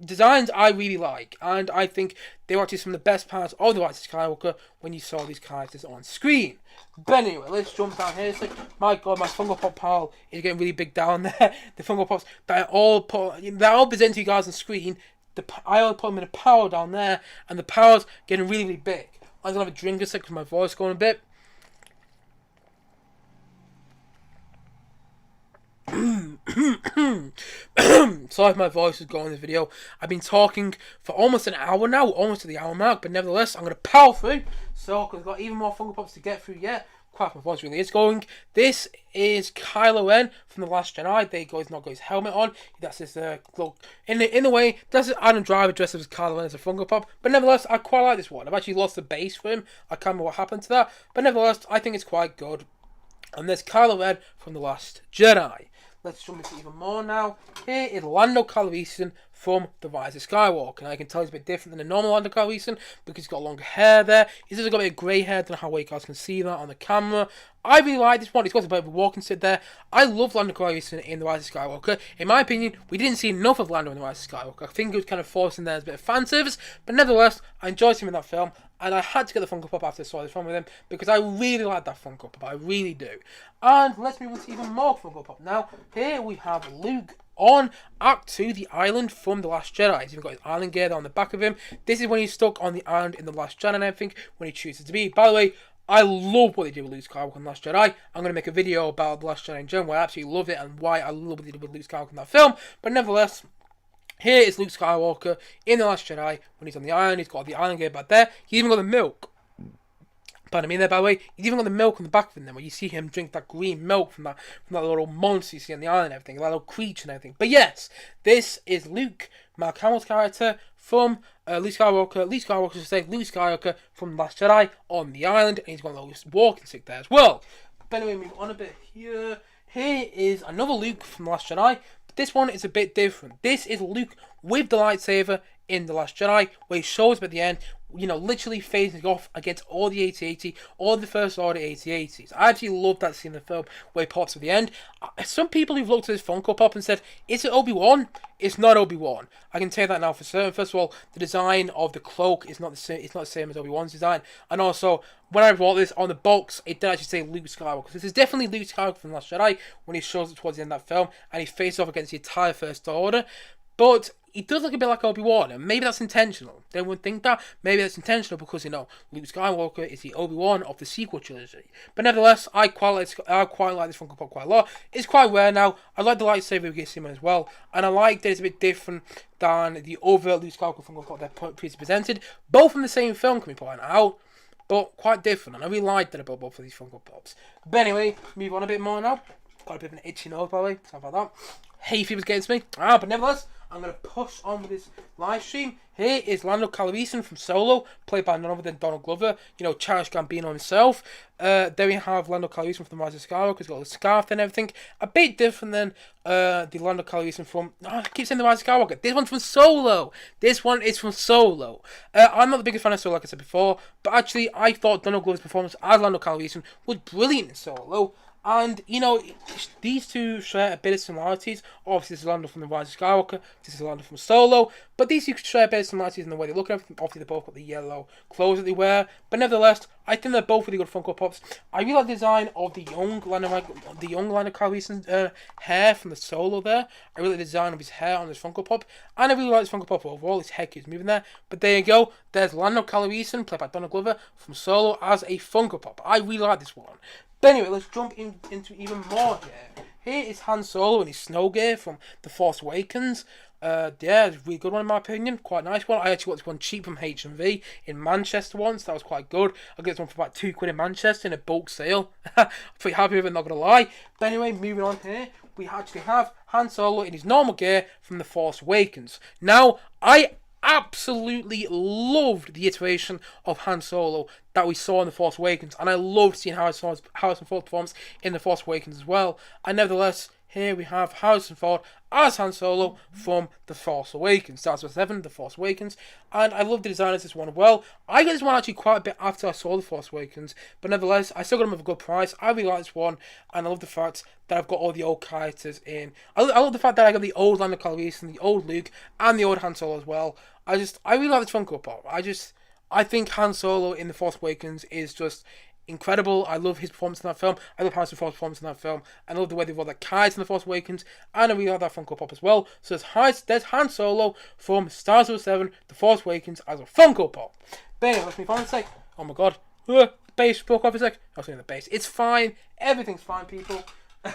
A: Designs I really like, and I think they were actually some of the best parts of The Rise of Skywalker when you saw these characters on screen. But anyway, let's jump down here. It's like, my god, my Funko Pop pile is getting really big down there. The Funko Pops that are all presented to you guys on screen. I all put them in a pile down there, and the pile's getting really, really big. I'm gonna have a drink a sec because my voice is going a bit. Sorry if my voice is going in this video. I've been talking for almost an hour now, almost to the hour mark, but nevertheless, I'm going to power through. So, because I've got even more Funko Pops to get through yet. Crap, my voice really is going. This is Kylo Ren from The Last Jedi. There you go, he's not got his helmet on. That's his cloak. In the way, that's his Adam Driver dressed as Kylo Ren as a Funko Pop. But nevertheless, I quite like this one. I've actually lost the base for him. I can't remember what happened to that. But nevertheless, I think it's quite good. And there's Kylo Ren from The Last Jedi. Let's jump into even more now. Here is Lando Calrissian from The Rise of Skywalker. And I can tell he's a bit different than the normal Lando Calrissian because he's got longer hair there. He's also got a bit of grey hair. I don't know how well you guys can see that on the camera. I really like this one. He's got a bit of a walking sit there. I love Lando Calrissian in The Rise of Skywalker. In my opinion, we didn't see enough of Lando in The Rise of Skywalker. I think it was kind of forced in there as a bit of fan service. But nevertheless, I enjoyed him in that film. And I had to get the Funko Pop after I saw this film with him because I really like that Funko Pop. I really do. And let's move on to even more Funko Pop. Now, here we have Luke on Act 2, the island from The Last Jedi. He's even got his island gear there on the back of him. This is when he's stuck on the island in The Last Jedi and everything, when he chooses to be. By the way, I love what they did with Luke Skywalker in The Last Jedi. I'm going to make a video about The Last Jedi in general, why I absolutely love it and why I love what they did with Luke Skywalker in that film. But nevertheless, here is Luke Skywalker in The Last Jedi when he's on the island. He's got the island gear back there. He's even got the milk. Pardon me there, by the way. He's even got the milk on the back of him there, where you see him drink that green milk from that little monster you see on the island and everything, that little creature and everything. But yes, this is Luke, Mark Hamill's character from Luke Skywalker. Luke Skywalker from The Last Jedi on the island, and he's got a little walking stick there as well. But anyway, move on a bit here. Here is another Luke from The Last Jedi. But this one is a bit different. This is Luke with the lightsaber in The Last Jedi, where he shows up at the end, you know, literally facing off against all the AT-AT, all the First Order AT-ATs. I actually love that scene in the film where he pops at the end. Some people who've looked at this Funko Pop and said, is it Obi-Wan? It's not Obi-Wan. I can tell you that now for certain. First of all, the design of the cloak is not the same. It's not the same as Obi-Wan's design. And also, when I bought this on the box, it did actually say Luke Skywalker. This is definitely Luke Skywalker from The Last Jedi when he shows up towards the end of that film and he faces off against the entire First Order. But he does look a bit like Obi-Wan, and maybe that's intentional. They would think that. Maybe that's intentional because, you know, Luke Skywalker is the Obi-Wan of the sequel trilogy. But nevertheless, I quite like this Funko Pop quite a lot. It's quite rare now. I like the lightsaber we get him as well. And I like that it's a bit different than the other Luke Skywalker Funko Pop that previously presented. Both from the same film, can we point out, but quite different. And I really like that about both of these Funko Pops. But anyway, move on a bit more now. Got a bit of an itchy nose, by the way. Sorry about that. Hay fever's getting to me. But nevertheless, I'm going to push on with this live stream. Here is Lando Calrissian from Solo, played by none other than Donald Glover. You know, Childish Gambino himself. There we have Lando Calrissian from The Rise of Skywalker. He's got the scarf and everything. A bit different than the Lando Calrissian from... I keep saying The Rise of Skywalker. This one's from Solo. This one is from Solo. I'm not the biggest fan of Solo, like I said before. But actually, I thought Donald Glover's performance as Lando Calrissian was brilliant in Solo. And, these two share a bit of similarities. Obviously, this is Lando from The Rise of Skywalker, this is Lando from Solo, but these two share a bit of similarities in the way they look at everything. Obviously, they both got the yellow clothes that they wear, but nevertheless, I think they're both really good Funko Pops. I really like the design of the young Lando Calrissian hair from the Solo there. I really like the design of his hair on this Funko Pop, and I really like this Funko Pop overall. His head keeps moving there, but there you go. There's Lando Calrissian, played by Donald Glover, from Solo as a Funko Pop. I really like this one. But anyway, let's jump into even more here. Here is Han Solo in his snow gear from The Force Awakens. Yeah, it's a really good one in my opinion. Quite a nice one. I actually got this one cheap from H&V in Manchester once. That was quite good. I got this one for about £2 in Manchester in a bulk sale. I'm pretty happy with it, not going to lie. But anyway, moving on here. We actually have Han Solo in his normal gear from The Force Awakens. Now, I absolutely loved the iteration of Han Solo that we saw in The Force Awakens, and I loved seeing Harrison Ford's performance in The Force Awakens as well. And nevertheless, here we have Harrison Ford as Han Solo from The Force Awakens. That's with 7, The Force Awakens, and I love the design of this one as well. I got this one actually quite a bit after I saw The Force Awakens, but nevertheless, I still got him with a good price. I really like this one, and I love the fact that I've got all the old characters in. I love the fact that I got the old Lando Calrissian, the old Luke, and the old Han Solo as well. I really like this Funko Pop. I think Han Solo in The Force Awakens is just incredible. I love his performance in that film. I love Harrison Ford's performance in that film. I love the way they wrote that kite in The Force Awakens, and I really like that Funko Pop as well. So there's Han Solo from Star Wars 7, The Force Awakens as a Funko Pop. But anyway, let's move on a sec. Oh my god. The base broke off a sec. I was saying the base. It's fine. Everything's fine, people.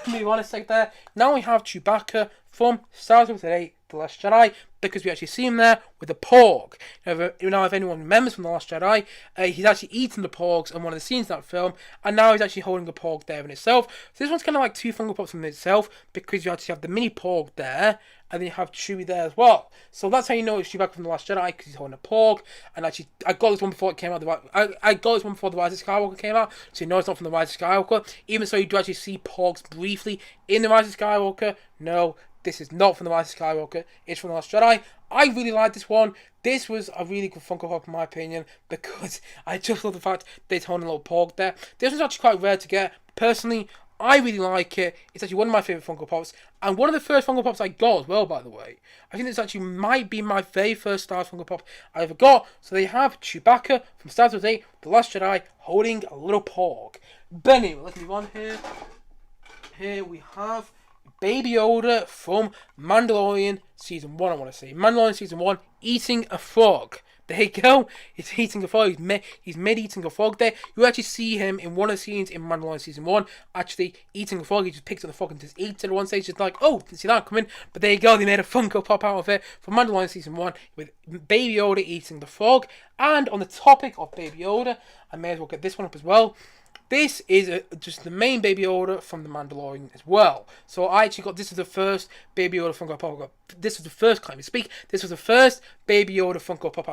A: Move on a sec there. Now we have Chewbacca from Star Wars 8, The Last Jedi, because we actually see him there with a porg. Now, if anyone remembers from The Last Jedi, he's actually eaten the porgs in one of the scenes in that film, and now he's actually holding a porg there in itself. So this one's kind of like two Funko Pops in itself, because you actually have the mini porg there, and then you have Chewie there as well. So that's how you know it's Chewbacca from The Last Jedi, because he's holding a porg. And actually, I got this one before it came out. I got this one before The Rise of Skywalker came out, so you know it's not from The Rise of Skywalker. Even so, you do actually see porgs briefly in The Rise of Skywalker. No, this is not from The Rise of Skywalker. It's from The Last Jedi. I really like this one. This was a really good Funko Pop in my opinion, because I just love the fact they're holding a little porg there. This one's actually quite rare to get. Personally, I really like it. It's actually one of my favourite Funko Pops, and one of the first Funko Pops I got as well, by the way. I think this actually might be my very first Star Wars Funko Pop I ever got. So they have Chewbacca from Star Wars 8, The Last Jedi, holding a little porg. But anyway, let's move on here. Here we have Baby Yoda from Mandalorian Season 1, I want to say. Mandalorian Season 1, eating a frog. There you go. He's eating a frog. He's mid-eating a frog there. You actually see him in one of the scenes in Mandalorian Season 1 actually eating a frog. He just picks up the frog and just eats it at one stage. Just like, oh, didn't see that coming. But there you go. They made a Funko Pop out of it for Mandalorian Season 1 with Baby Yoda eating the frog. And on the topic of Baby Yoda, I may as well get this one up as well. This is just the main Baby Yoda from The Mandalorian as well. So I actually got, this is the first Baby Yoda Funko Pop. This was the first, can't even speak. This was the first Baby Yoda Funko Pop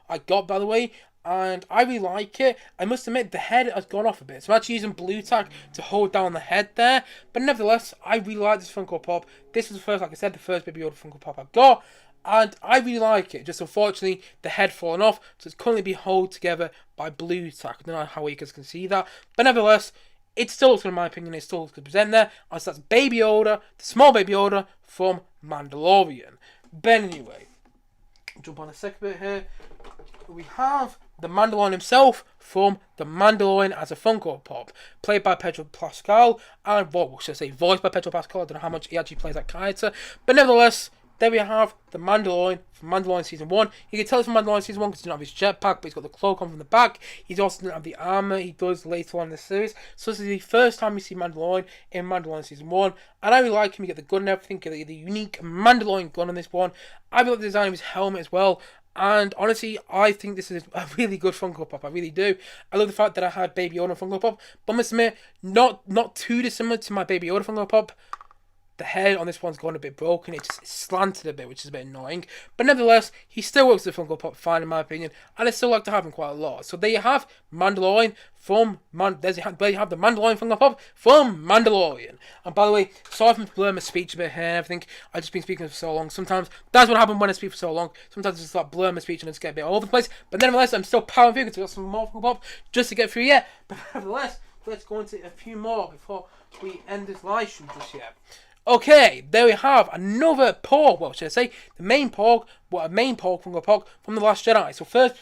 A: I got, by the way. And I really like it. I must admit, the head has gone off a bit. So I'm actually using blue tack to hold down the head there. But nevertheless, I really like this Funko Pop. This was the first, like I said, the first Baby Yoda Funko Pop I got. And I really like it. Just unfortunately, the head fallen off, so it's currently being held together by blue tack. I don't know how you guys can see that, but nevertheless, it still looks good in my opinion. It still looks good to present there. And so that's Baby Yoda, the small Baby Yoda from Mandalorian. But anyway, jump on a second bit here. We have the Mandalorian himself from The Mandalorian as a Funko Pop, played by Pedro Pascal, and what should I say, voiced by Pedro Pascal. I don't know how much he actually plays that character, but nevertheless. There we have the Mandalorian from Mandalorian Season 1. You can tell it's from Mandalorian Season 1 because he doesn't have his jetpack, but he's got the cloak on from the back. He also doesn't have the armor he does later on in the series. So this is the first time we see Mandalorian in Mandalorian Season 1. And I really like him. You get the gun and everything. You get the unique Mandalorian gun on this one. I really like the design of his helmet as well. And honestly, I think this is a really good Funko Pop. I really do. I love the fact that I had Baby Yoda Funko Pop. But I must admit, not too dissimilar to my Baby Yoda Funko Pop. The head on this one's gone a bit broken. It just slanted a bit, which is a bit annoying. But nevertheless, he still works as a Funko Pop fine in my opinion. And I still like to have him quite a lot. So there you have Mandalorian from there you have the Mandalorian Funko Pop from Mandalorian. And by the way, sorry if I'm blurring my speech a bit here and everything. I've just been speaking for so long. Sometimes that's what happens when I speak for so long. Sometimes I just start blurring my speech and I just get a bit all over the place. But nevertheless, I'm still powering through because I've got some more Funko Pop just to get through yet. But nevertheless, let's go into a few more before we end this live stream just yet. Okay, there we have another Porg. What should I say? The main Porg, a main Porg Funko Pop from The Last Jedi. So first,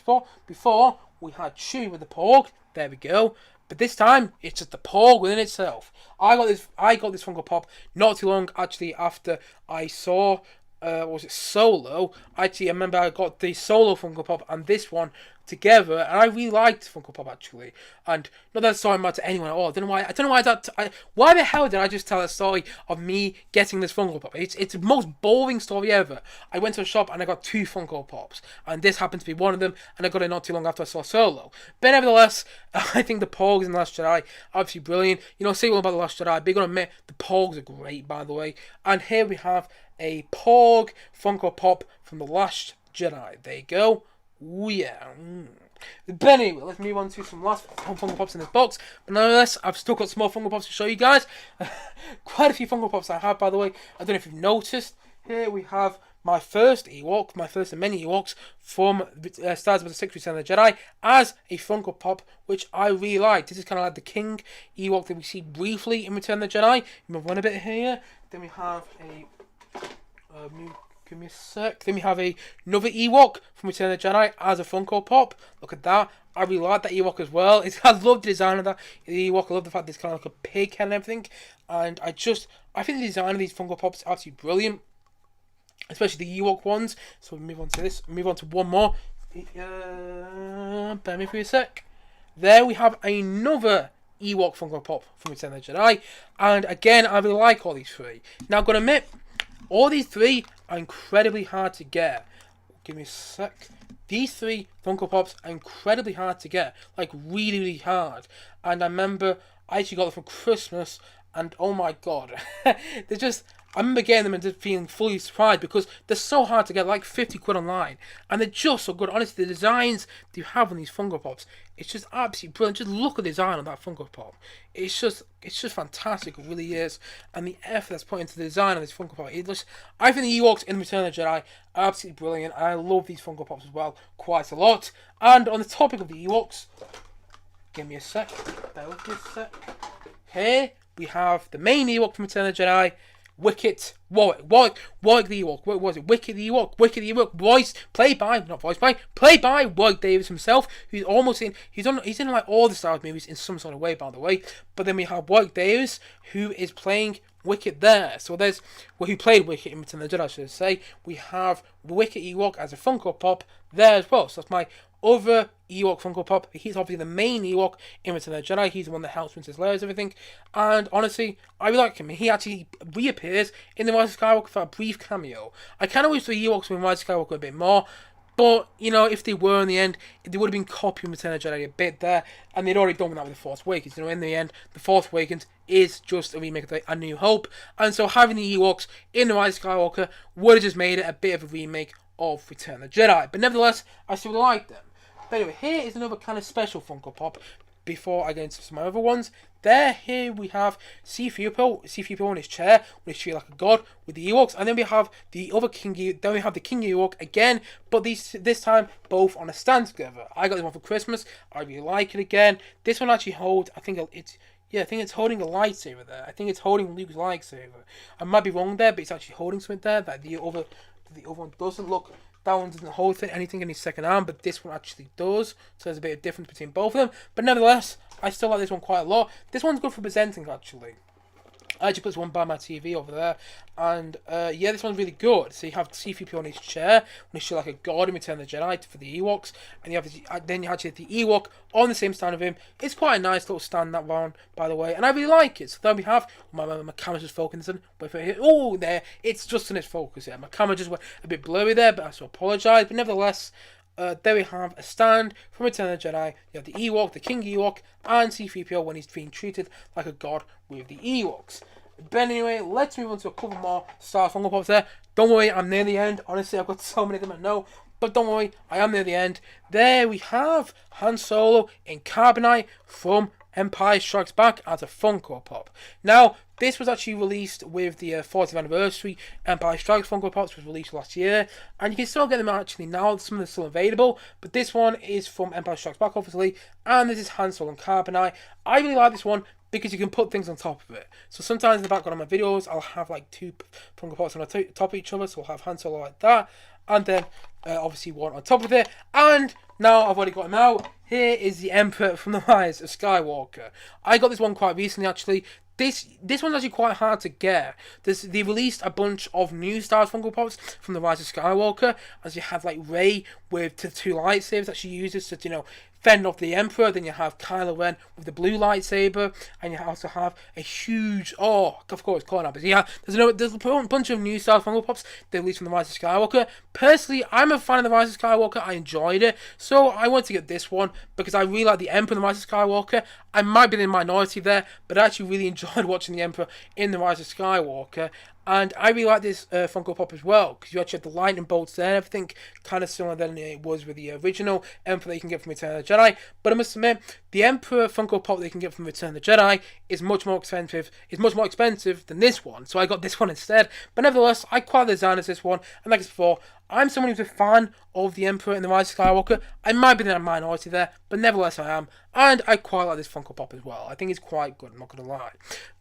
A: before we had Chewie with the Porg. There we go. But this time, it's just the Porg within itself. I got this Funko Pop not too long actually after I saw. Was it Solo? Actually, I remember I got the Solo Funko Pop and this one together, and I really liked Funko Pop actually. And not that story matter to anyone at all. I don't know why why the hell did I just tell a story of me getting this Funko Pop? It's the most boring story ever. I went to a shop and I got 2 Funko Pops, and this happened to be one of them, and I got it not too long after I saw Solo. But nevertheless, I think the Porgs in The Last Jedi are absolutely brilliant. You know, say what about The Last Jedi, big on admit, the Porgs are great, by the way. And here we have a Porg Funko Pop from The Last Jedi. There you go. Ooh, yeah. But anyway, let's move on to some last Funko Pops in this box. But nonetheless, I've still got some more Funko Pops to show you guys. Quite a few Funko Pops I have, by the way. I don't know if you've noticed. Here we have my first Ewok, my first of many Ewoks from Star Wars 6 Return of the Jedi as a Funko Pop, which I really like. This is kind of like the King Ewok that we see briefly in Return of the Jedi. Move on a bit here. Then we have a... give me a sec. Then we have another Ewok from Return of the Jedi as a Funko Pop. Look at that. I really like that Ewok as well. I love the design of that Ewok. I love the fact that it's kind of like a pig head and everything. And I think the design of these Funko Pops is absolutely brilliant. Especially the Ewok ones. So we move on to this. Move on to one more. Bear me for a sec. There we have another Ewok Funko Pop from Return of the Jedi. And again, I really like all these 3. Now I've got to admit, all these 3 are incredibly hard to get. Give me a sec. These 3 Funko Pops are incredibly hard to get. Like, really, really hard. And I remember I actually got them for Christmas. And oh my god. They're just... I remember getting them and just feeling fully surprised because they're so hard to get, like 50 quid online. And they're just so good. Honestly, the designs that you have on these Funko Pops, it's just absolutely brilliant. Just look at the design on that Funko Pop. It's just fantastic. It really is. And the effort that's put into the design of this Funko Pop, I think the Ewoks in Return of the Jedi are absolutely brilliant. And I love these Funko Pops as well quite a lot. And on the topic of the Ewoks, give me a sec. Bear with me a sec. Here we have the main Ewok from Return of the Jedi. Wicket Warwick the Ewok. What was it? Wicket the Ewok. Played by Warwick Davis himself, who's almost in. He's in like all the Star Wars movies in some sort of way, by the way. But then we have Warwick Davis, who is playing Wicket there. So there's who played Wicket in Return of the Jedi, I should say. We have Wicket Ewok as a Funko Pop there as well. So that's my other Ewok Funko Pop. He's obviously the main Ewok in Return of the Jedi. He's the one that helps Princess Leia and everything. And honestly, I really like him. He actually reappears in The Rise of Skywalker for a brief cameo. I kind of wish the Ewoks were in Rise of Skywalker a bit more. But, you know, if they were in the end, they would have been copying Return of the Jedi a bit there. And they'd already done that with The Force Awakens. You know, in the end, The Force Awakens is just a remake of A New Hope. And so having the Ewoks in The Rise of Skywalker would have just made it a bit of a remake of Return of the Jedi. But nevertheless, I still like them. But anyway, here is another kind of special Funko Pop before I get into some other ones. Here we have C-3PO in his chair, when he's treated like a god with the Ewoks, and then we have the other King Ewok again, but this time both on a stand together. I got this one for Christmas. I really like it again. This one actually holds, I think it's holding a lightsaber there. I think it's holding Luke's lightsaber. I might be wrong there, but it's actually holding something there that the other one doesn't. Look, that one doesn't hold anything in his second arm, but this one actually does. So there's a bit of difference between both of them. But nevertheless, I still like this one quite a lot. This one's good for presenting, actually. I actually put this one by my TV over there. And, yeah, this one's really good. So you have C-3PO on his chair, when he's like a god in Return of the Jedi for the Ewoks. And then you actually have the Ewok on the same stand of him. It's quite a nice little stand, that one, by the way. And I really like it. So then we have, my camera's just focusing. Oh, there, it's just in its focus here. My camera just went a bit blurry there, but I so apologise. But nevertheless, there we have a stand from Return of the Jedi. You have the Ewok, the King Ewok, and C-3PO when he's being treated like a god with the Ewoks. But anyway, let's move on to a couple more Star Wars Funko Pops there. Don't worry, I'm near the end. Honestly, I've got so many of them I know. But don't worry, I am near the end. There we have Han Solo in Carbonite from Empire Strikes Back as a Funko Pop. Now, this was actually released with the 40th anniversary Empire Strikes Funko Pops, was released last year, and you can still get them actually now. Some of them are still available, but this one is from Empire Strikes Back, obviously, and this is Han Solo and Carbonite. I really like this one because you can put things on top of it. So sometimes in the background of my videos, I'll have like two Funko Pops on the top of each other, so I'll have Han Solo like that, and then obviously one on top of it. And now I've already got him out. Here is the Emperor from the Rise of Skywalker. I got this one quite recently, actually. This one's actually quite hard to get. They released a bunch of new Star Wars Funko Pops from the Rise of Skywalker, as you have like Rey with the two lightsabers that she uses to, fend off the Emperor. Then you have Kylo Ren with the blue lightsaber, and you also have a huge, of course, calling up. Yeah, there's a bunch of new Star Wars Funko Pops they released from the Rise of Skywalker. Personally, I'm a fan of the Rise of Skywalker. I enjoyed it, so I want to get this one because I really like the Emperor in the Rise of Skywalker. I might be in the minority there, but I actually really enjoyed watching the Emperor in the Rise of Skywalker. And I really like this Funko Pop as well, because you actually have the lightning bolts there and everything, kind of similar than it was with the original Emperor that you can get from Return of the Jedi. But I must admit, the Emperor Funko Pop that you can get from Return of the Jedi is much more expensive than this one, so I got this one instead. But nevertheless, I quite like the design of this one, and like I said before, I'm someone who's a fan of the Emperor in the Rise of Skywalker. I might be in a minority there, but nevertheless I am. And I quite like this Funko Pop as well. I think it's quite good, I'm not going to lie.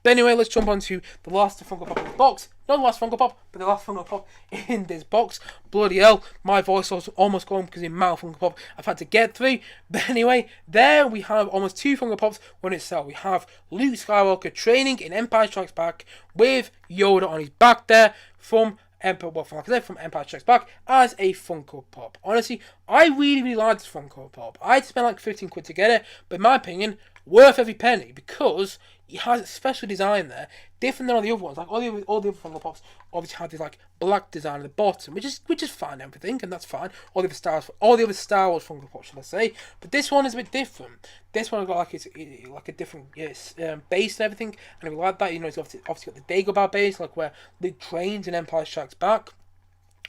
A: But anyway, let's jump on to the last Funko Pop in this box. Not the last Funko Pop, but the last Funko Pop in this box. Bloody hell, my voice was almost gone because the amount of Funko Pop I've had to get through. But anyway, there we have almost two Funko Pops on itself. We have Luke Skywalker training in Empire Strikes Back with Yoda on his back there from Empire Strikes Back as a Funko Pop. Honestly, I really like this Funko Pop. I'd spend like 15 quid to get it, but in my opinion, worth every penny because it has a special design there, different than all the other ones. Like all the other Funko Pops obviously have this like black design at the bottom, which is fine and everything, and that's fine. All the other Star Wars Funko Pops, should I say? But this one is a bit different. This one has got like a different base and everything, and I like that. It's obviously got the Dagobah base, like where Luke trains in Empire Strikes Back.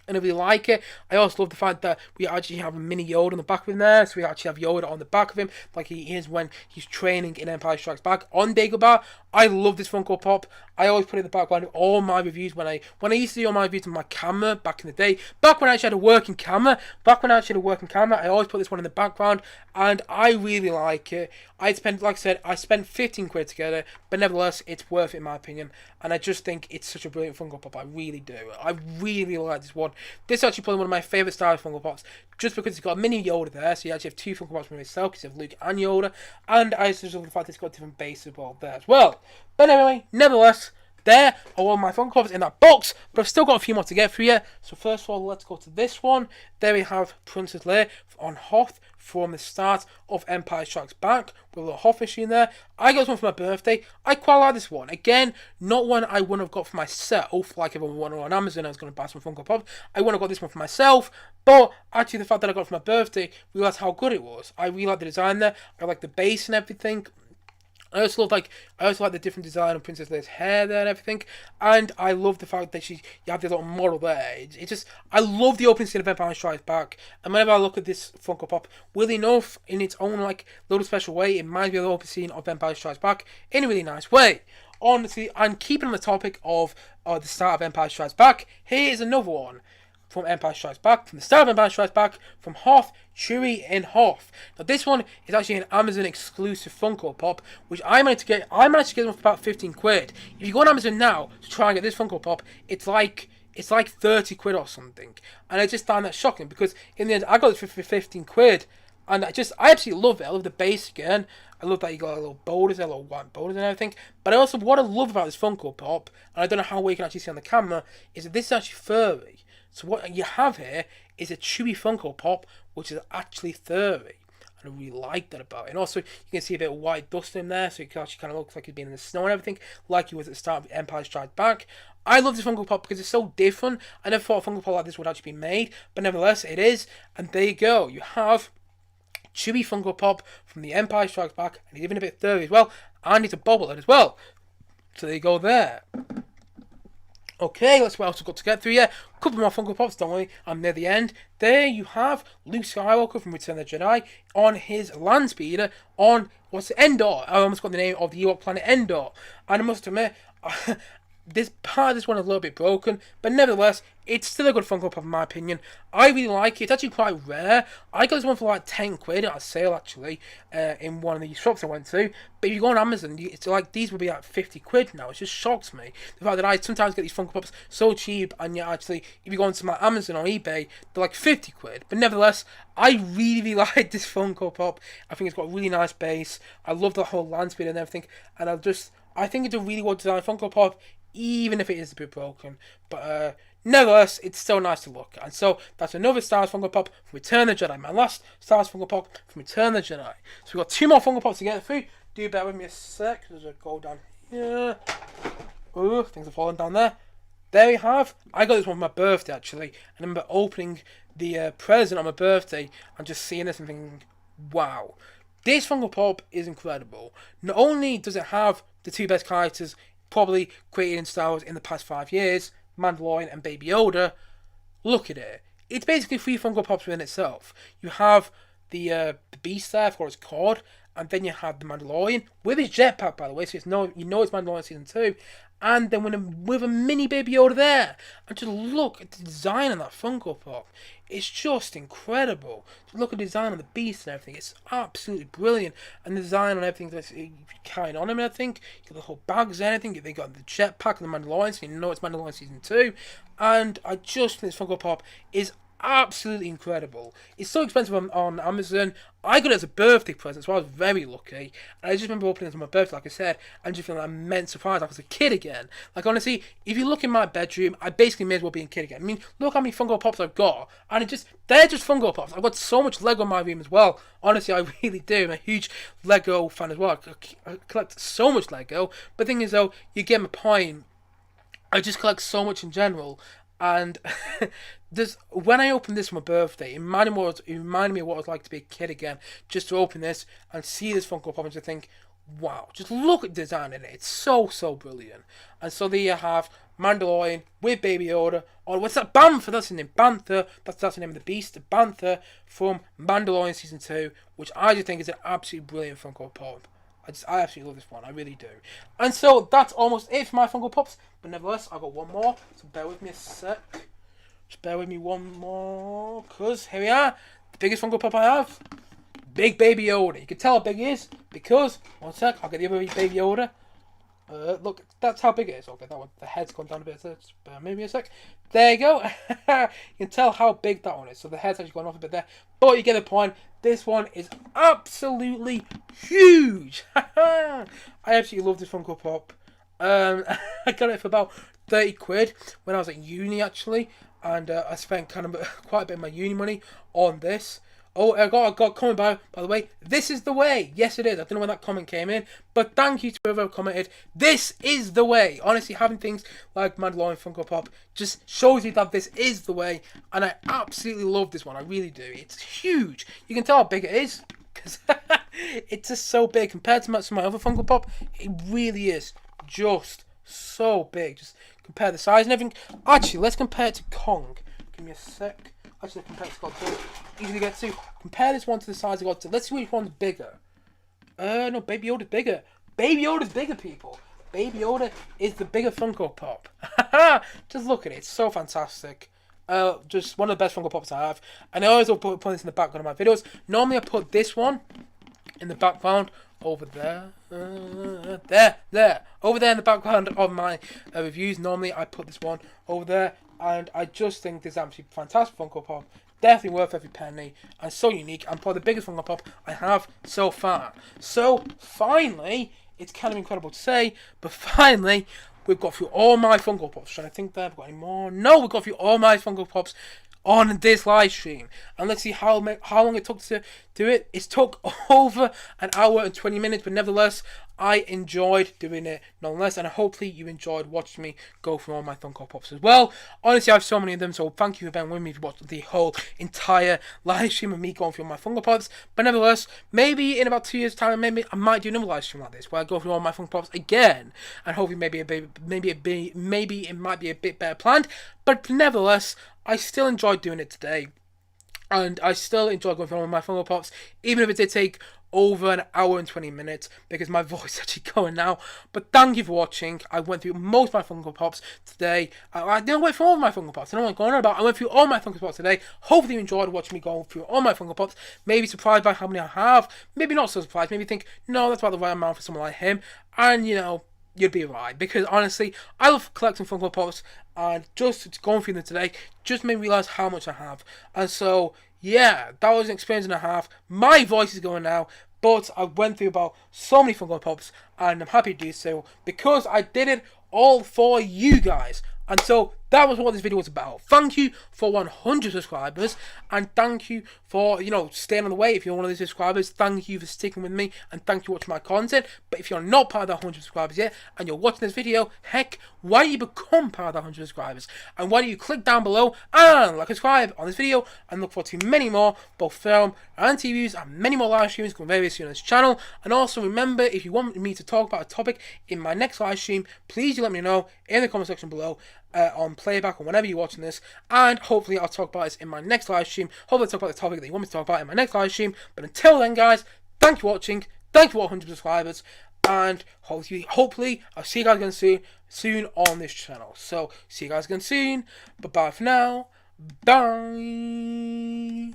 A: And I really like it. I also love the fact that we actually have a mini Yoda on the back of him there. So we actually have Yoda on the back of him, like he is when he's training in Empire Strikes Back on Dagobah. I love this Funko Pop. I always put it in the background of all my reviews when I used to do all my reviews on my camera back in the day. Back when I actually had a working camera. I always put this one in the background, and I really like it. I spent 15 quid to get it, but nevertheless, it's worth it in my opinion. And I just think it's such a brilliant Funko Pop. I really do. I really like this one. This is actually probably one of my favourite Star Wars Funko Pops, just because it's got a mini Yoda there, so you actually have two Funko Pops from itself, because you have Luke and Yoda, and I just love the fact it's got different bases there as well. But anyway, nevertheless, there are all my Funko Pops in that box, but I've still got a few more to get through yet. So first of all, let's go to this one. There we have Princess Leia on Hoth from the start of Empire Strikes Back, with a little Hoth issue in there. I got this one for my birthday. I quite like this one. Again, not one I wouldn't have got for myself, like if I went on Amazon I was going to buy some Funko Pops. I wouldn't have got this one for myself, but actually the fact that I got it for my birthday, realised how good it was. I really like the design there. I like the base and everything. I also like the different design of Princess Leia's hair there and everything, and I love the fact that you have this little model there. I love the opening scene of Empire Strikes Back, and whenever I look at this Funko Pop, weirdly enough, in its own like little special way, it reminds me of the opening scene of Empire Strikes Back in a really nice way. Honestly, and keeping on the topic of the start of Empire Strikes Back, here is another one from Empire Strikes Back, from the start of Empire Strikes Back, from Hoth, Chewie in Hoth. Now this one is actually an Amazon exclusive Funko Pop, which I managed to get them for about 15 quid. If you go on Amazon now to try and get this Funko Pop, it's like 30 quid or something. And I just found that shocking, because in the end I got it for 15 quid. And I absolutely love it. I love the base again. I love that you got a little boulders, a little white boulders and everything. But what I love about this Funko Pop, and I don't know how well you can actually see on the camera, is that this is actually furry. So what you have here is a Chewie Funko Pop, which is actually furry. And I really like that about it. And also, you can see a bit of white dust in there, so it actually kind of looks like he's been in the snow and everything, like he was at the start of Empire Strikes Back. I love this Funko Pop because it's so different. I never thought a Funko Pop like this would actually be made, but nevertheless, it is. And there you go. You have Chewie Funko Pop from the Empire Strikes Back, and he's even a bit furry as well, and he's a bobblehead as well. So there you go there. Okay, let's what else we've got to get through. Yeah, a couple more Funko Pops, don't worry, I'm near the end. There you have Luke Skywalker from Return of the Jedi on his land speeder on, what's it, Endor. I almost got the name of the Ewok planet Endor. And I must admit, this part of this one is a little bit broken, but nevertheless, it's still a good Funko Pop in my opinion. I really like it. It's actually quite rare. I got this one for like 10 quid at a sale actually, in one of the shops I went to. But if you go on Amazon, it's like these would be like 50 quid now. It just shocks me. The fact that I sometimes get these Funko Pops so cheap, and yet actually, if you go onto my Amazon or eBay, they're like 50 quid. But nevertheless, I really like this Funko Pop. I think it's got a really nice base. I love the whole land speed and everything. And I think it's a really well designed Funko Pop, even if it is a bit broken. But nevertheless, it's still nice to look at. And so that's another Star Wars Funko Pop from Return of the Jedi. My last Star Wars Funko Pop from Return of the Jedi. So we've got two more Funko Pops to get through. Do bear with me a sec. There's a go down here. Oh, things are falling down there. There we have. I got this one for my birthday actually. I remember opening the present on my birthday and just seeing this and thinking, wow. This Funko Pop is incredible. Not only does it have the two best characters probably created in Star Wars in the past 5 years, Mandalorian and Baby Yoda, look at it. It's basically 3 Funko Pops within itself. You have the Beast there, of course, it's called, and then you have the Mandalorian with his jetpack, by the way, so it's it's Mandalorian Season 2, and then with a mini Baby Yoda there. And just look at the design on that Funko Pop. It's just incredible. Just look at the design on the Beast and everything. It's absolutely brilliant. And the design on everything that's carrying on him, I think. You got the whole bags and everything. They got the jetpack and the Mandalorian, so you know it's Mandalorian Season 2. And I just think this Funko Pop is absolutely incredible. It's so expensive on Amazon. I got it as a birthday present, so I was very lucky. And I just remember opening it on my birthday, like I said, and just feeling an immense surprise. I was a kid again. Like, honestly, if you look in my bedroom, I basically may as well be a kid again. I mean, look how many Funko Pops I've got, and they're just Funko Pops. I've got so much Lego in my room as well. Honestly, I really do. I'm a huge Lego fan as well. I collect so much Lego. But the thing is, though, you get my point. I just collect so much in general. And when I opened this for my birthday, it reminded me of what it was like to be a kid again. Just to open this and see this Funko Pop and to think, wow, just look at the design in it. It's so, so brilliant. And so there you have Mandalorian with Baby Yoda. Or what's that? Bantha, that's the name. Bantha, that's the name of the beast. Bantha from Mandalorian Season 2, which I just think is an absolutely brilliant Funko Pop. I absolutely love this one, I really do. And so that's almost it for my Funko Pops. But nevertheless, I've got one more, so bear with me a sec. Just bear with me one more, because here we are. The biggest Funko Pop I have. Big Baby Yoda. You can tell how big he is, because, one sec, I'll get the other Baby Yoda. Look, that's how big it is. Okay, that one, the head's gone down a bit, so maybe a sec. There you go. You can tell how big that one is. So the head's actually gone off a bit there. But you get the point. This one is absolutely huge. I absolutely love this Funko Pop. I got it for about 30 quid when I was at uni, actually. And I spent kind of quite a bit of my uni money on this. Oh, I got a comment by the way. This is the way. Yes, it is. I don't know when that comment came in, but thank you to whoever commented. This is the way. Honestly, having things like Mandalorian Funko Pop just shows you that this is the way, and I absolutely love this one. I really do. It's huge. You can tell how big it is because it's just so big compared to some of my other Funko Pop. It really is just so big. Just compare the size and everything. Actually, let's compare it to Kong. Give me a sec. Actually, compare it to Godzilla. Easily get to compare this one to the size of Godzilla. Let's see which one's bigger. No, Baby Yoda's bigger. Baby Yoda's bigger, people. Baby Yoda is the bigger Funko Pop. Just look at it. It's so fantastic. Just one of the best Funko Pops I have. And I always put this in the background of my videos. Normally, I put this one in the background over there. There. Over there in the background of my reviews. Normally, I put this one over there. And I just think this is absolutely fantastic Funko Pop. Definitely worth every penny. And so unique. And probably the biggest Funko Pop I have so far. So, finally, it's kind of incredible to say, but finally, we've got through all my Funko Pops. Trying to think there, have we got any more? No, we've got through all my Funko Pops. on this live stream. And let's see how long it took to do it. It took over an hour and 20 minutes, but nevertheless, I enjoyed doing it nonetheless, and hopefully you enjoyed watching me go through all my Funko Pops as well. Honestly, I have so many of them, so thank you for being with me to watch the whole entire live stream of me going through my Funko Pops. But nevertheless, maybe in about 2 years' time, maybe I might do another live stream like this where I go through all my Funko Pops again, and hopefully maybe it might be a bit better planned. But nevertheless, I still enjoyed doing it today. And I still enjoy going through all my Funko Pops, even if it did take over an hour and 20 minutes, because my voice is actually going now. But thank you for watching. I went through most of my Funko Pops today. I didn't wait for all of my Funko Pops. I don't know what I'm going on about. I went through all my Funko Pops today. Hopefully you enjoyed watching me go through all my Funko Pops. Maybe surprised by how many I have. Maybe not so surprised. Maybe think, no, that's about the right amount for someone like him. And, you know, you'd be right, because honestly, I love collecting Funko Pops, and just going through them today just made me realize how much I have. And so, yeah, that was an experience and a half. My voice is going now, but I went through about so many Funko Pops, and I'm happy to do so because I did it all for you guys. And so that was what this video was about. Thank you for 100 subscribers, and thank you for, you know, staying on the way. If you're one of these subscribers, thank you for sticking with me, and thank you for watching my content. But if you're not part of that 100 subscribers yet, and you're watching this video, heck, why don't you become part of that 100 subscribers? And why don't you click down below and like and subscribe on this video, and look forward to many more, both film and TV reviews, and many more live streams coming very soon on this channel. And also remember, if you want me to talk about a topic in my next live stream, please do let me know in the comment section below. On playback or whenever you're watching this, and hopefully I'll talk about this in my next live stream. Hopefully I'll talk about the topic that you want me to talk about in my next live stream. But until then, guys, thank you for watching, thank you for 100 subscribers, and hopefully I'll see you guys again soon on this channel. So see you guys again soon. Bye bye for now. Bye.